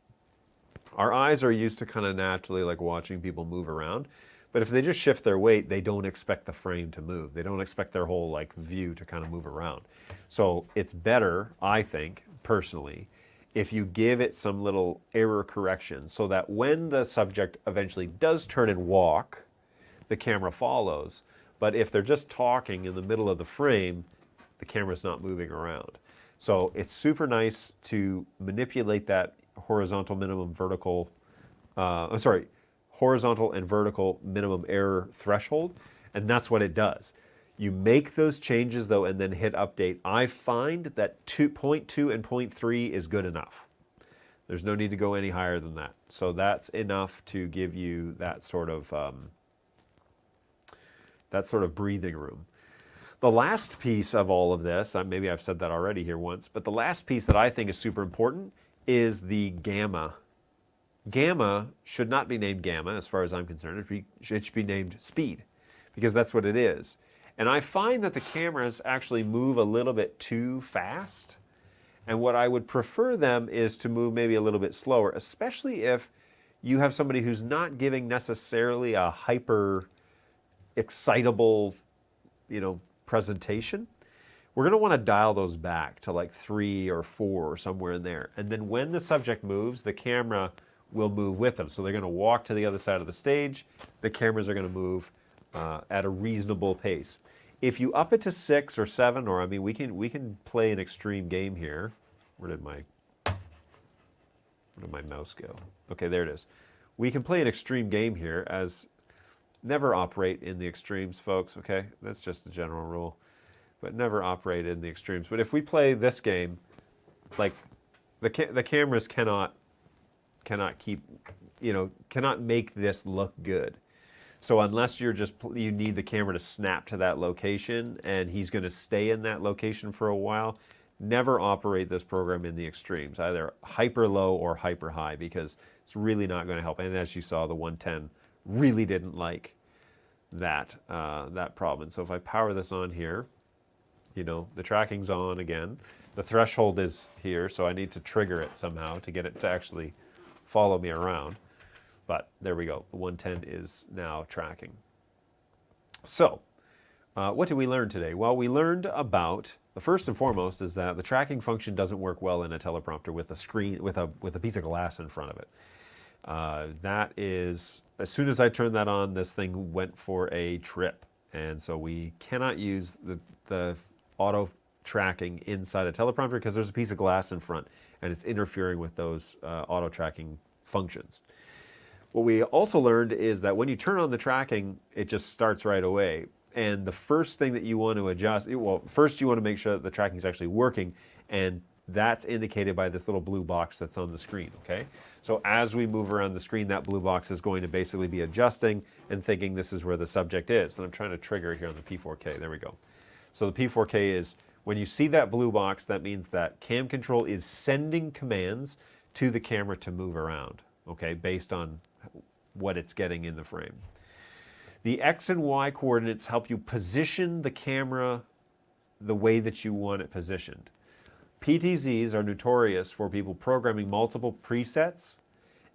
our eyes are used to kind of naturally like watching people move around. But if they just shift their weight, they don't expect the frame to move. They don't expect their whole like view to kind of move around. So it's better, I think, personally, if you give it some little error correction so that when the subject eventually does turn and walk, the camera follows. But if they're just talking in the middle of the frame, the camera's not moving around. So it's super nice to manipulate that horizontal and vertical minimum error threshold, and that's what it does. You make those changes though and then hit update. I find that 2.2 and 0.3 is good enough. There's no need to go any higher than that. So that's enough to give you that sort of breathing room. The last piece of all of this, maybe I've said that already here once, but the last piece that I think is super important is the gamma. Gamma should not be named gamma as far as I'm concerned. It should be named speed, because that's what it is. And I find that the cameras actually move a little bit too fast. And what I would prefer them is to move maybe a little bit slower, especially if you have somebody who's not giving necessarily a hyper excitable, presentation. We're going to want to dial those back to like 3 or 4 or somewhere in there. And then when the subject moves, the camera will move with them. So they're going to walk to the other side of the stage. The cameras are going to move at a reasonable pace. If you up it to 6 or 7, or we can play an extreme game here. Where did my mouse go? Okay, there it is. We can play an extreme game here, as never operate in the extremes, folks, okay? That's just the general rule. But never operate in the extremes. But if we play this game, like the cameras cannot keep, cannot make this look good. So unless you need the camera to snap to that location and he's going to stay in that location for a while, never operate this program in the extremes, either hyper low or hyper high, because it's really not going to help. And as you saw, the 110 really didn't like that problem. And so if I power this on here, the tracking's on again. The threshold is here, so I need to trigger it somehow to get it to actually follow me around. But there we go. The 110 is now tracking. So what did we learn today? Well, we learned about, the first and foremost is that the tracking function doesn't work well in a teleprompter with a screen, with a piece of glass in front of it. That is, as soon as I turned that on, this thing went for a trip. And so we cannot use the auto tracking inside a teleprompter because there's a piece of glass in front and it's interfering with those auto tracking functions. What we also learned is that when you turn on the tracking, it just starts right away. And the first thing that you want to adjust, first you want to make sure that the tracking is actually working, and that's indicated by this little blue box that's on the screen, okay? So as we move around the screen, that blue box is going to basically be adjusting and thinking this is where the subject is. And I'm trying to trigger it here on the P4K, there we go. So the P4K is, when you see that blue box, that means that CamControl is sending commands to the camera to move around, okay, based on what it's getting in the frame. The X and Y coordinates help you position the camera the way that you want it positioned. PTZs are notorious for people programming multiple presets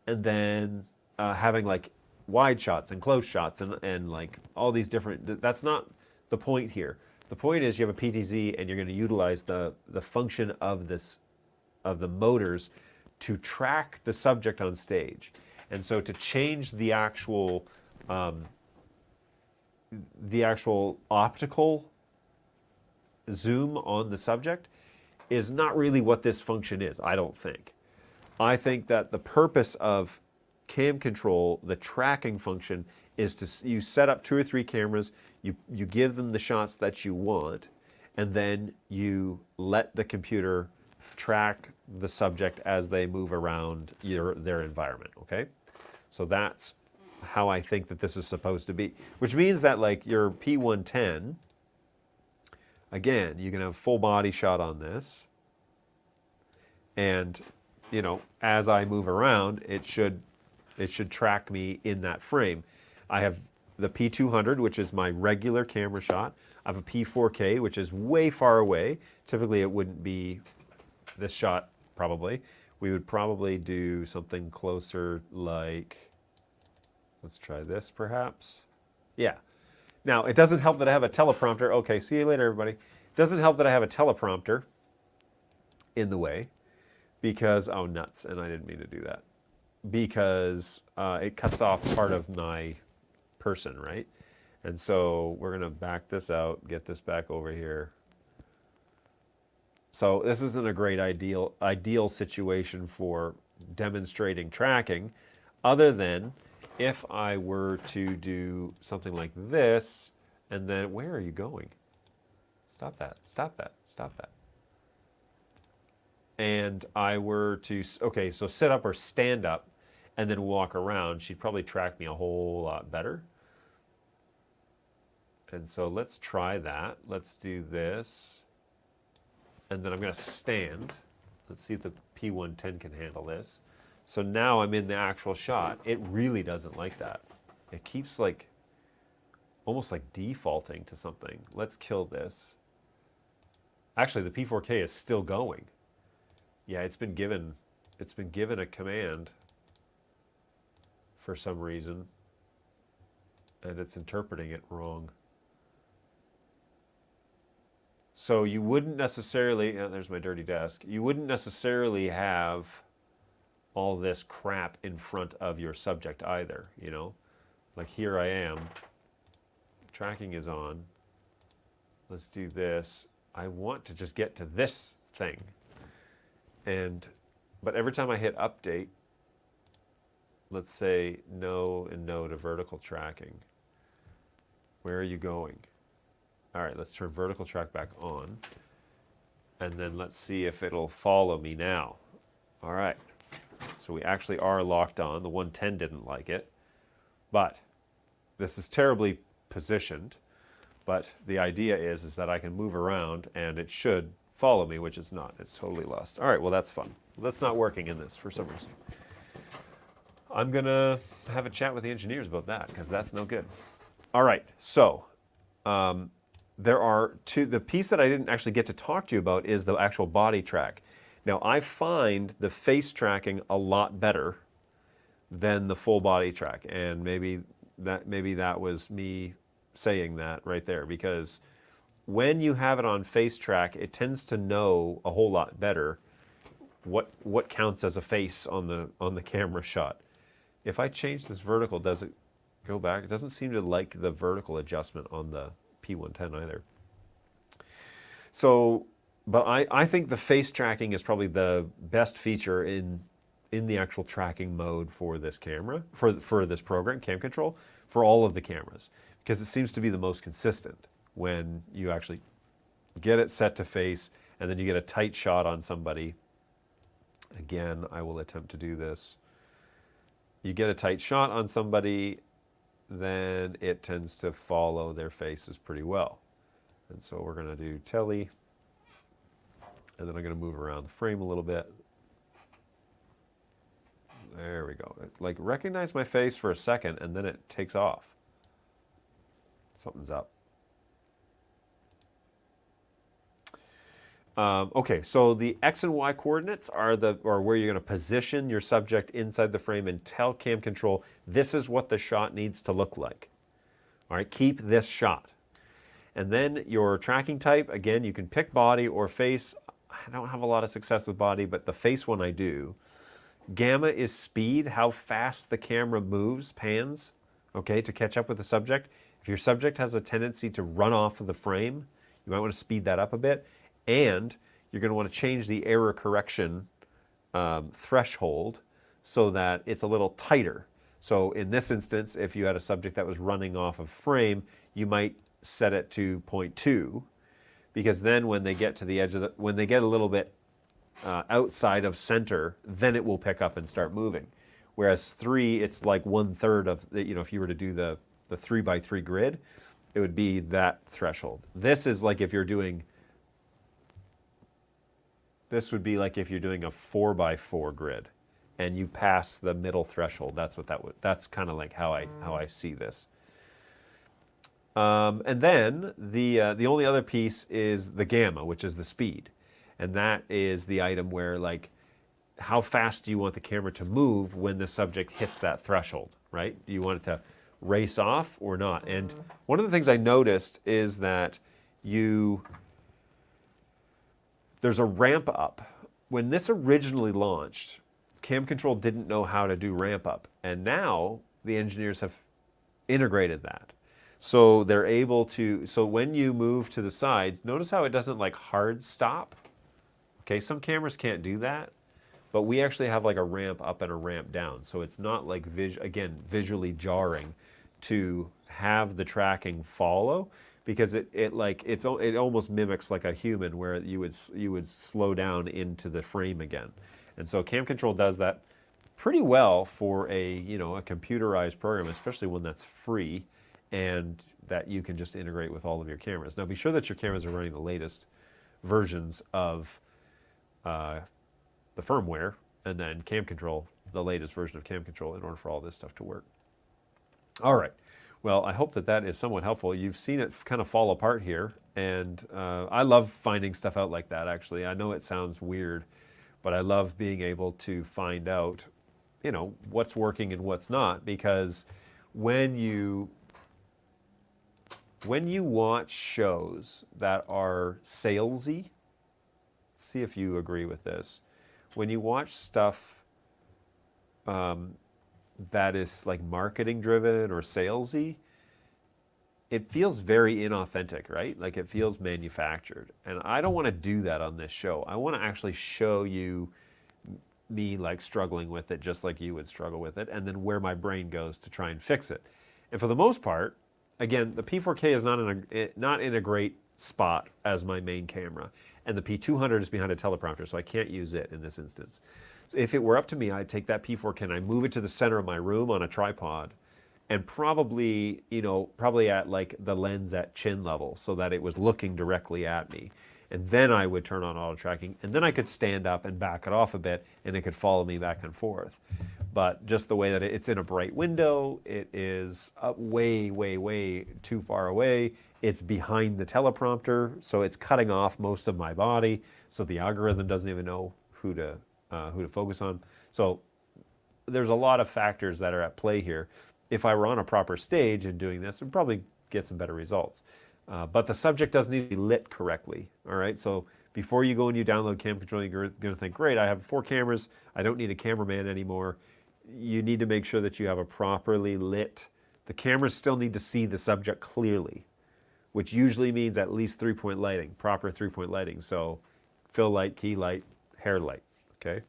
and then having like wide shots and close shots and like all these different, that's not the point here. The point is you have a PTZ and you're going to utilize the function of the motors to track the subject on stage. And so to change the actual optical zoom on the subject is not really what this function is, I don't think. I think that the purpose of CamControl, the tracking function, is you set up 2 or 3 cameras, you give them the shots that you want, and then you let the computer track the subject as they move around their environment, okay? So that's how I think that this is supposed to be, which means that like your P110, again, you can have full body shot on this, and as I move around, it should track me in that frame. I have the P200, which is my regular camera shot. I have a P4K, which is way far away. Typically, it wouldn't be this shot, probably. We would probably do something closer like, let's try this perhaps. Yeah. Now, it doesn't help that I have a teleprompter. Okay, see you later, everybody. It doesn't help that I have a teleprompter in the way because, oh, nuts, and I didn't mean to do that. Because it cuts off part of my person, right? And so we're going to back this out, get this back over here. So this isn't a great ideal situation for demonstrating tracking, other than if I were to do something like this, and then, where are you going? Stop that, stop that, stop that. And I were to, okay, so sit up or stand up and then walk around, she'd probably track me a whole lot better. And so let's try that. Let's do this. And then I'm going to stand. Let's see if the P110 can handle this. So now I'm in the actual shot. It really doesn't like that. It keeps like almost like defaulting to something. Let's kill this. Actually, the P4K is still going. Yeah, it's been given a command for some reason, and it's interpreting it wrong. So you wouldn't necessarily, there's my dirty desk, you wouldn't necessarily have all this crap in front of your subject either, you know? Like here I am, tracking is on. Let's do this. I want to just get to this thing. But every time I hit update, let's say no and no to vertical tracking. Where are you going? All right, let's turn vertical track back on. And then let's see if it'll follow me now. All right, so we actually are locked on. The 110 didn't like it, but this is terribly positioned. But the idea is that I can move around and it should follow me, which it's not. It's totally lost. All right, well, that's fun. Well, that's not working in this for some reason. I'm gonna have a chat with the engineers about that because that's no good. All right, so there are two. The piece that I didn't actually get to talk to you about is the actual body track. Now, I find the face tracking a lot better than the full body track, and maybe that was me saying that right there, because when you have it on face track, it tends to know a whole lot better what counts as a face on the camera shot. If I change this vertical, does it go back? It doesn't seem to like the vertical adjustment on the P110 either. So, but I think the face tracking is probably the best feature in the actual tracking mode for this camera, for this program, CamControl, for all of the cameras, because it seems to be the most consistent when you actually get it set to face and then you get a tight shot on somebody. Again, I will attempt to do this. You get a tight shot on somebody, then it tends to follow their faces pretty well. And so we're going to do telly, and then I'm going to move around the frame a little bit. There we go. Like, recognize my face for a second, and then it takes off. Something's up. Okay, so the X and Y coordinates are where you're going to position your subject inside the frame and tell CamControl this is what the shot needs to look like. All right, keep this shot. And then your tracking type, again, you can pick body or face. I don't have a lot of success with body, but the face one I do. Gamma is speed, how fast the camera moves, pans, okay, to catch up with the subject. If your subject has a tendency to run off of the frame, you might want to speed that up a bit. And you're going to want to change the error correction threshold so that it's a little tighter. So in this instance, if you had a subject that was running off of frame, you might set it to 0.2, because then when they get to the edge of when they get a little bit outside of center, then it will pick up and start moving. Whereas 3, it's like 1/3 of the, if you were to do the 3x3 grid, it would be that threshold. This is like if you're doing. This would be like if you're doing a 4x4 grid, and you pass the middle threshold. That's what that would. That's kind of like how I see this. And then the only other piece is the gamma, which is the speed, and that is the item where, like, how fast do you want the camera to move when the subject hits that threshold, right? Do you want it to race off or not? And one of the things I noticed is that there's a ramp up. When this originally launched, CamControl didn't know how to do ramp up, and now the engineers have integrated that. So they're able to, so when you move to the sides, notice how it doesn't like hard stop. Okay, some cameras can't do that, but we actually have like a ramp up and a ramp down. So it's not like, visually jarring to have the tracking follow, because it almost mimics like a human, where you would slow down into the frame again. And so CamControl does that pretty well for a computerized program, especially one that's free and that you can just integrate with all of your cameras. Now, be sure that your cameras are running the latest versions of the firmware, and then CamControl, the latest version of CamControl, in order for all this stuff to work. All right. Well, I hope that that is somewhat helpful. You've seen it kind of fall apart here, and I love finding stuff out like that, actually. I know it sounds weird, but I love being able to find out, you know, what's working and what's not, because when you watch shows that are salesy, see if you agree with this. When you watch stuff that is like marketing driven or salesy, it feels very inauthentic, right? Like it feels manufactured. And I don't want to do that on this show. I want to actually show you me like struggling with it just like you would struggle with it, and then where my brain goes to try and fix it. And for the most part, again, the P4K is not in a great spot as my main camera, and the P200 is behind a teleprompter, so I can't use it in this instance. So if it were up to me, I'd take that P4K and I move it to the center of my room on a tripod, and probably, you know, probably at like the lens at chin level so that it was looking directly at me. And then I would turn on auto tracking, and then I could stand up and back it off a bit, and it could follow me back and forth. But just the way that it's in a bright window, it is up way, way, way too far away. It's behind the teleprompter, so it's cutting off most of my body. So the algorithm doesn't even know who to focus on. So there's a lot of factors that are at play here. If I were on a proper stage and doing this, I'd probably get some better results. But the subject does need to be lit correctly, all right? So before you go and you download CamControl, you're going to think, great, I have 4 cameras, I don't need a cameraman anymore. You need to make sure that you have a properly lit, the cameras still need to see the subject clearly, which usually means at least 3-point lighting, proper 3-point lighting. So fill light, key light, hair light, okay?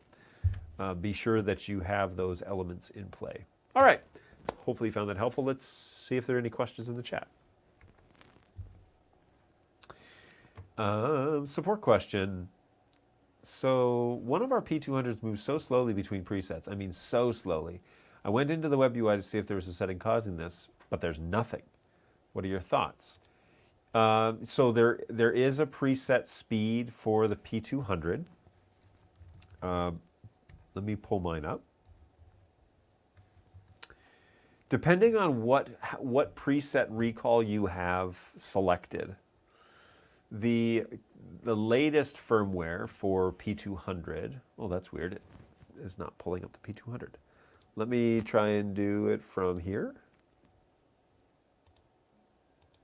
Be sure that you have those elements in play. All right, hopefully you found that helpful. Let's see if there are any questions in the chat. Support question. So one of our P200s moves so slowly between presets. I mean, so slowly. I went into the web UI to see if there was a setting causing this, but there's nothing. What are your thoughts? So there is a preset speed for the P200. Let me pull mine up. Depending on what preset recall you have selected, the latest firmware for P200, oh, that's weird, it is not pulling up the P200. Let me try and do it from here.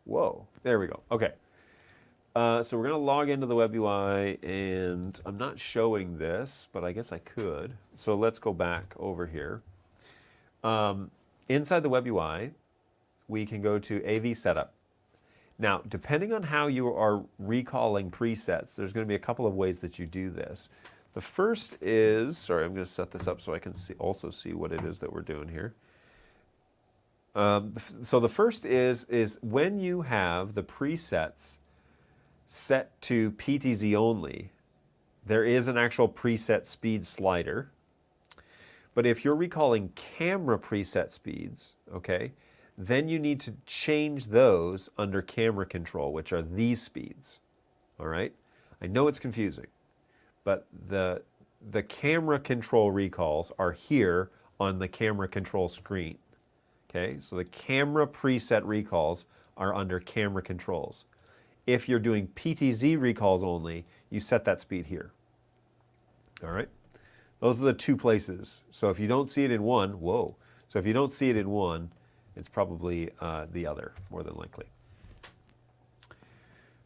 Whoa, there we go. Okay. So we're going to log into the web UI, and I'm not showing this, but I guess I could. So let's go back over here. Inside the web UI, we can go to AV Setup. Now, depending on how you are recalling presets, there's going to be a couple of ways that you do this. The first is, sorry, I'm going to set this up so I can also see what it is that we're doing here. So the first is when you have the presets set to PTZ only, there is an actual preset speed slider. But if you're recalling camera preset speeds, okay, then you need to change those under camera control, which are these speeds, all right? I know it's confusing, but the camera control recalls are here on the camera control screen, okay? So the camera preset recalls are under camera controls. If you're doing PTZ recalls only, you set that speed here, all right? Those are the two places. So if you don't see it in one, whoa. So if you don't see it in one, it's probably the other, more than likely.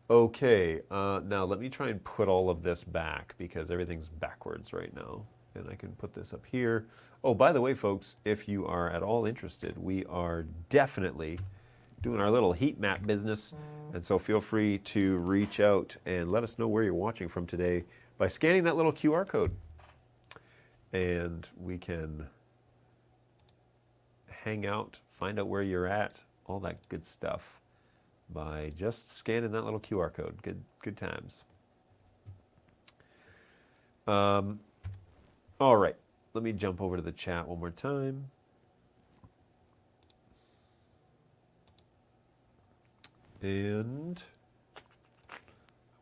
Okay, now let me try and put all of this back because everything's backwards right now. And I can put this up here. Oh, by the way, folks, if you are at all interested, we are definitely doing our little heat map business. And so feel free to reach out and let us know where you're watching from today by scanning that little QR code. And we can hang out, find out where you're at, all that good stuff by just scanning that little QR code. Good times. All right, let me jump over to the chat one more time. And I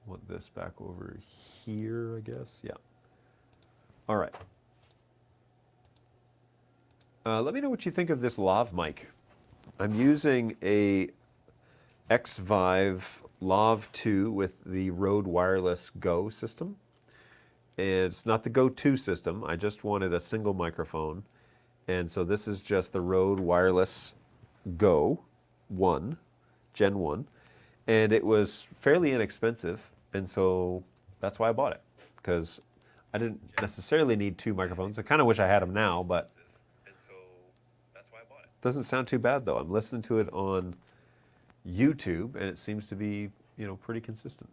want this back over here, I guess. Yeah. All right. Let me know what you think of this lav mic. I'm using a X-Vive Lav 2 with the Rode Wireless Go system. And it's not the Go 2 system. I just wanted a single microphone. And so this is just the Rode Wireless Go 1, Gen 1. And it was fairly inexpensive. And so that's why I bought it. Because I didn't necessarily need two microphones. I kind of wish I had them now, but it doesn't sound too bad though. I'm listening to it on YouTube and it seems to be, pretty consistent.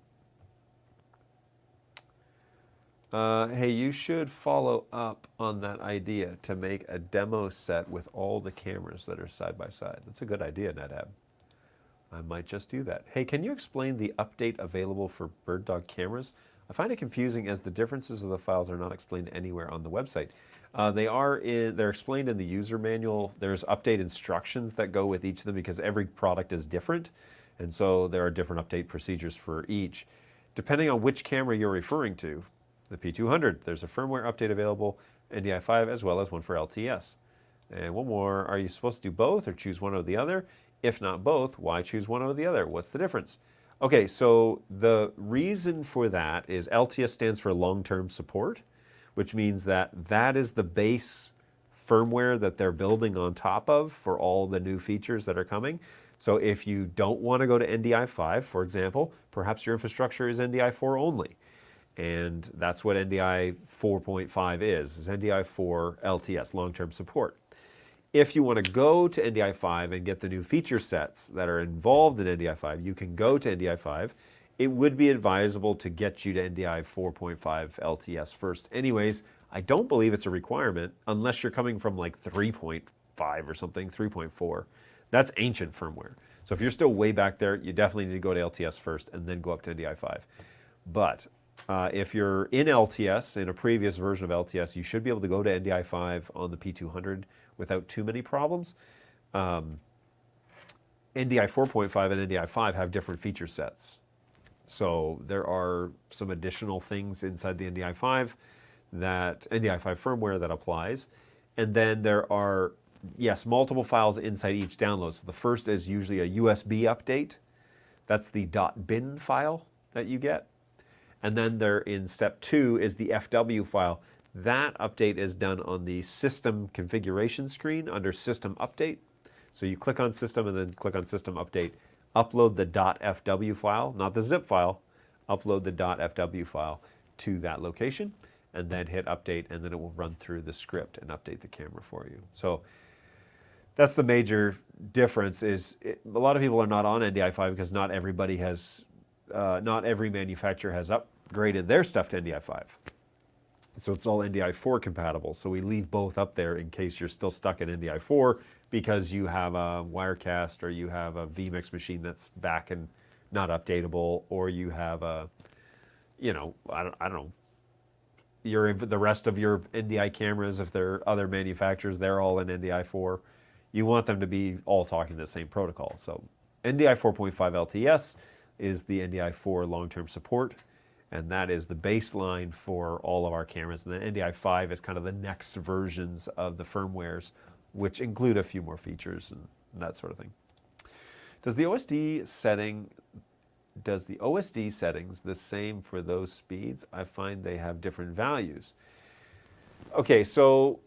Hey, you should follow up on that idea to make a demo set with all the cameras that are side by side. That's a good idea, NetAb. I might just do that. Hey, can you explain the update available for BirdDog cameras? I find it confusing as the differences of the files are not explained anywhere on the website. They're explained in the user manual. There's update instructions that go with each of them because every product is different. And so there are different update procedures for each. Depending on which camera you're referring to, the P200, there's a firmware update available, NDI5 as well as one for LTS. And one more, are you supposed to do both or choose one or the other? If not both, why choose one over the other? What's the difference? Okay, so the reason for that is LTS stands for long-term support, which means that that is the base firmware that they're building on top of for all the new features that are coming. So if you don't want to go to NDI5, for example, perhaps your infrastructure is NDI4 only. And that's what NDI 4.5 is NDI4 LTS, long-term support. If you want to go to NDI5 and get the new feature sets that are involved in NDI5, you can go to NDI5. It would be advisable to get you to NDI 4.5 LTS first. Anyways, I don't believe it's a requirement unless you're coming from like 3.5 or something, 3.4. That's ancient firmware. So if you're still way back there, you definitely need to go to LTS first and then go up to NDI5. But if you're in LTS, in a previous version of LTS, you should be able to go to NDI5 on the P200 without too many problems. NDI 4.5 and NDI5 have different feature sets. So there are some additional things inside the NDI5 firmware that applies. And then there are, yes, multiple files inside each download. So the first is usually a USB update. That's the .bin file that you get. And then there in step 2 is the FW file. That update is done on the system configuration screen under system update. So you click on system and then click on system update. Upload the .fw file, not the zip file. Upload the .fw file to that location and then hit update and then it will run through the script and update the camera for you. So that's the major difference is a lot of people are not on NDI5 because not everybody has, not every manufacturer has upgraded their stuff to NDI5. So it's all NDI4 compatible. So we leave both up there in case you're still stuck in NDI4 because you have a Wirecast or you have a vMix machine that's back and not updatable, or you have a, I don't know, the rest of your NDI cameras, if they're other manufacturers, they're all in NDI4. You want them to be all talking the same protocol. So NDI 4.5 LTS is the NDI4 long-term support. And that is the baseline for all of our cameras. And then NDI5 is kind of the next versions of the firmwares, which include a few more features and that sort of thing. Does the OSD settings the same for those speeds? I find they have different values. Okay, so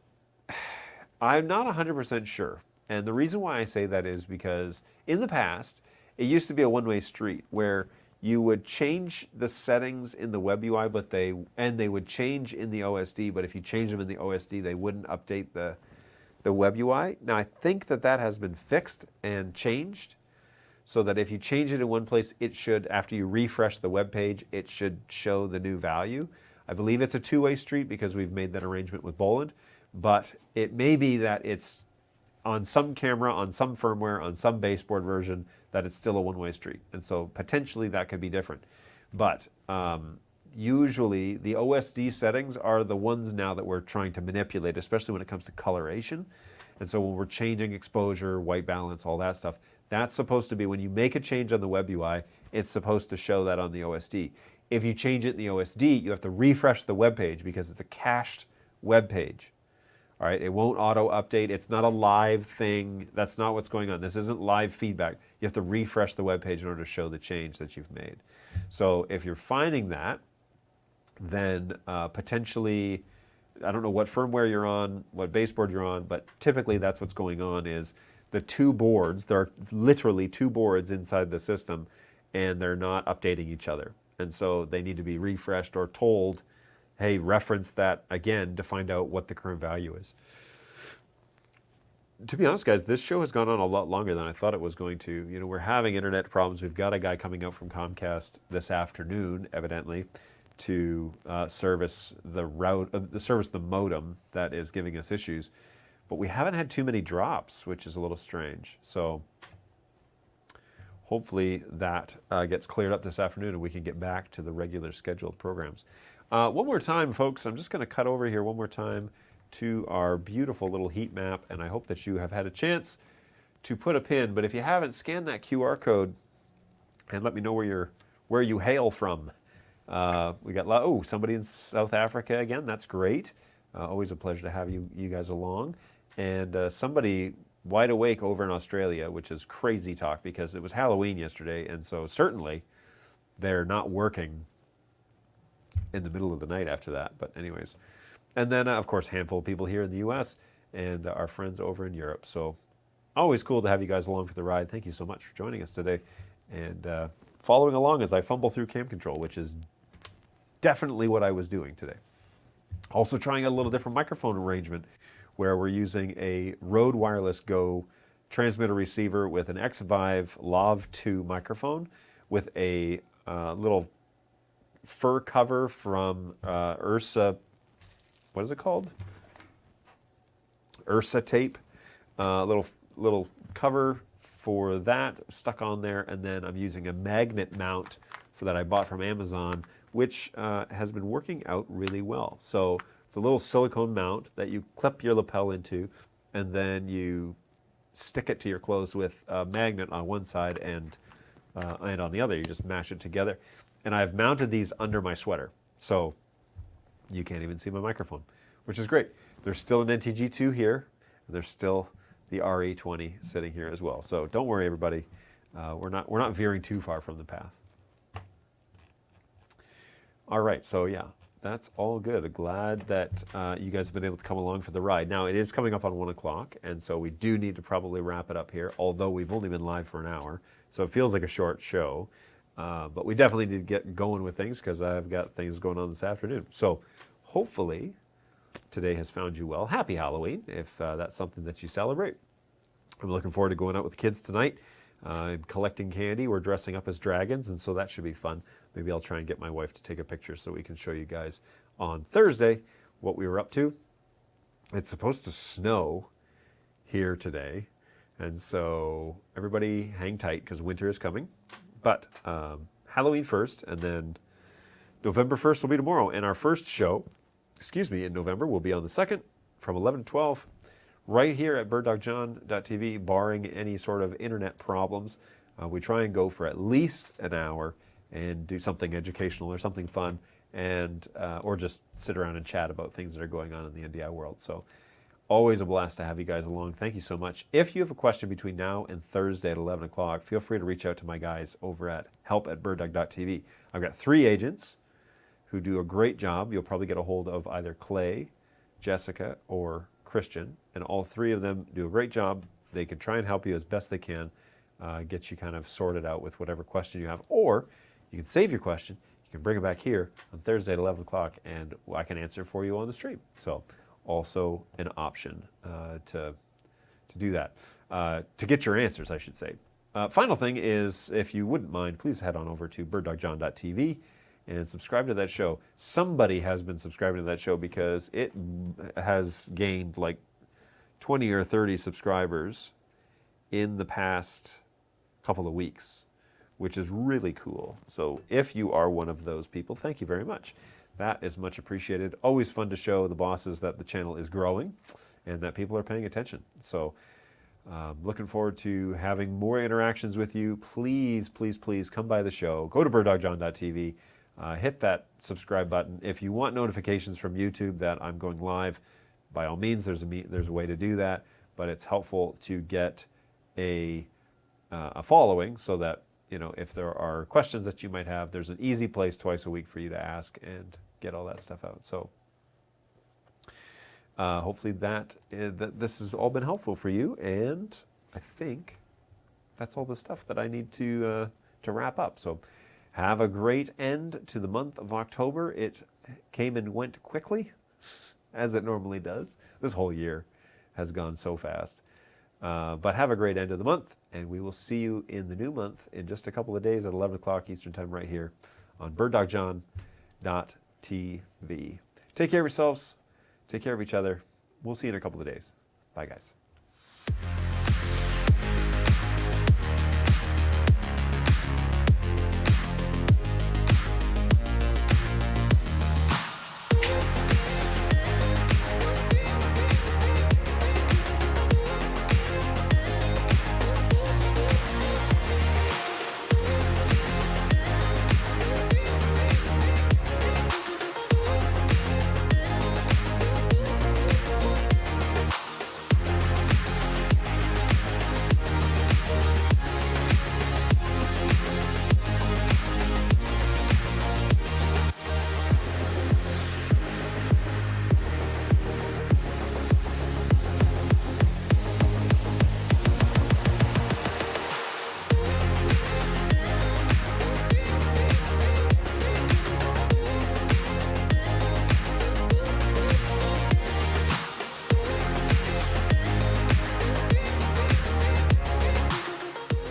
I'm not 100% sure. And the reason why I say that is because in the past, it used to be a one-way street where you would change the settings in the web UI, they would change in the OSD, but if you change them in the OSD, they wouldn't update the web UI. Now, I think that has been fixed and changed so that if you change it in one place, it should, after you refresh the web page, it should show the new value. I believe it's a two-way street because we've made that arrangement with Boland, but it may be that it's on some camera, on some firmware, on some baseboard version, that it's still a one-way street. And so potentially that could be different. But usually the OSD settings are the ones now that we're trying to manipulate, especially when it comes to coloration. And so when we're changing exposure, white balance, all that stuff, that's supposed to be, when you make a change on the web UI, it's supposed to show that on the OSD. If you change it in the OSD, you have to refresh the web page because it's a cached web page All right, it won't auto update. It's not a live thing. That's not what's going on. This isn't live feedback. You have to refresh the web page in order to show the change that you've made. So if you're finding that, then potentially, I don't know what firmware you're on, what baseboard you're on, but typically that's what's going on is the two boards, there are literally two boards inside the system, and they're not updating each other. And so they need to be refreshed or told, hey, reference that again to find out what the current value is. To be honest, guys, this show has gone on a lot longer than I thought it was going to. You know, we're having internet problems. We've got a guy coming out from Comcast this afternoon, evidently, to service the modem that is giving us issues. But we haven't had too many drops, which is a little strange. So hopefully that gets cleared up this afternoon and we can get back to the regular scheduled programs. One more time, folks, I'm just going to cut over here one more time to our beautiful little heat map, and I hope that you have had a chance to put a pin. But if you haven't, scan that QR code and let me know where you hail from. We got somebody in South Africa again. That's great. Always a pleasure to have you guys along. And somebody wide awake over in Australia, which is crazy talk because it was Halloween yesterday, and so certainly they're not working in the middle of the night after that. But anyways, and then of course handful of people here in the U.S. and our friends over in Europe. So always cool to have you guys along for the ride. Thank you so much for joining us today and following along as I fumble through CamControl, which is definitely what I was doing today. Also trying a little different microphone arrangement where we're using a Rode Wireless Go transmitter receiver with an X-Vive Lav 2 microphone with a little fur cover from Ursa, what is it called? Ursa tape, little cover for that stuck on there, and then I'm using a magnet mount for that I bought from Amazon, which has been working out really well. So it's a little silicone mount that you clip your lapel into, and then you stick it to your clothes with a magnet on one side and on the other. You just mash it together. And I've mounted these under my sweater, so you can't even see my microphone, which is great. There's still an NTG2 here, and there's still the RE20 sitting here as well. So don't worry, everybody. We're not veering too far from the path. All right, so yeah, that's all good. Glad that you guys have been able to come along for the ride. Now, it is coming up on 1 o'clock, and so we do need to probably wrap it up here, although we've only been live for an hour, so it feels like a short show. But we definitely need to get going with things because I've got things going on this afternoon. So hopefully today has found you well. Happy Halloween, if that's something that you celebrate. I'm looking forward to going out with the kids tonight and collecting candy. We're dressing up as dragons, and so that should be fun. Maybe I'll try and get my wife to take a picture so we can show you guys on Thursday what we were up to. It's supposed to snow here today, and so everybody hang tight because winter is coming. But Halloween first, and then November 1st will be tomorrow. And our first show, in November will be on the 2nd from 11 to 12, right here at birddogjohn.tv, barring any sort of internet problems. We try and go for at least an hour and do something educational or something fun, and or just sit around and chat about things that are going on in the NDI world. So always a blast to have you guys along. Thank you so much. If you have a question between now and Thursday at 11 o'clock, feel free to reach out to my guys over at help@birddog.tv. I've got 3 agents who do a great job. You'll probably get a hold of either Clay, Jessica, or Christian, and all 3 of them do a great job. They can try and help you as best they can, get you kind of sorted out with whatever question you have, or you can save your question. You can bring it back here on Thursday at 11 o'clock, and I can answer for you on the stream. So also an option to do that, to get your answers, I should say. Final thing is, if you wouldn't mind, please head on over to birddogjohn.tv and subscribe to that show. Somebody has been subscribing to that show because it has gained like 20 or 30 subscribers in the past couple of weeks, which is really cool. So if you are one of those people, thank you very much. That is much appreciated. Always fun to show the bosses that the channel is growing and that people are paying attention. So looking forward to having more interactions with you. Please, please, please come by the show. Go to birddogjohn.tv. Hit that subscribe button. If you want notifications from YouTube that I'm going live, by all means, there's a way to do that, but it's helpful to get a following so that, you know, if there are questions that you might have, there's an easy place twice a week for you to ask and get all that stuff out. So hopefully that this has all been helpful for you, and I think that's all the stuff that I need to wrap up. So have a great end to the month of October. It came and went quickly, as it normally does. This whole year has gone so fast. But have a great end of the month, and we will see you in the new month in just a couple of days at 11 o'clock Eastern Time right here on birddogjohn.tv. Take care of yourselves. Take care of each other. We'll see you in a couple of days. Bye, guys.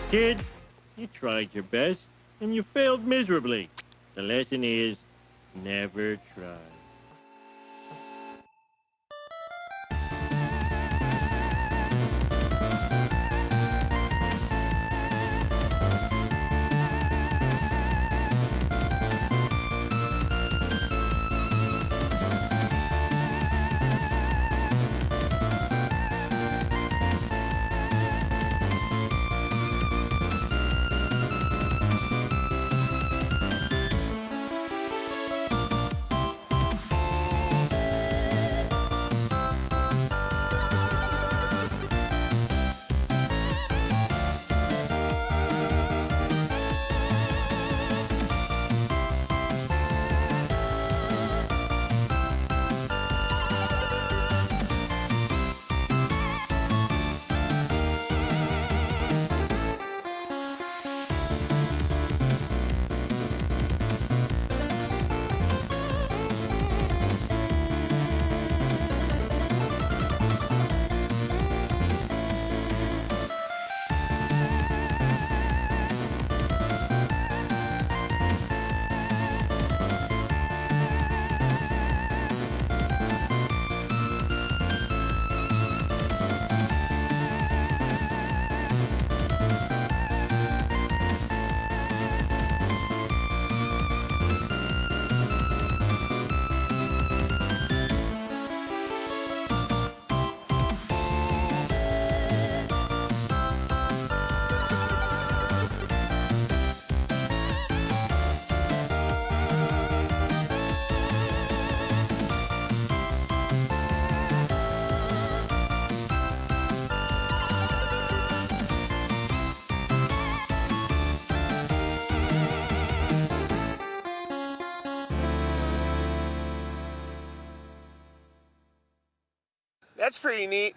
Kid, you tried your best, and you failed miserably. The lesson is, never try. That's pretty neat.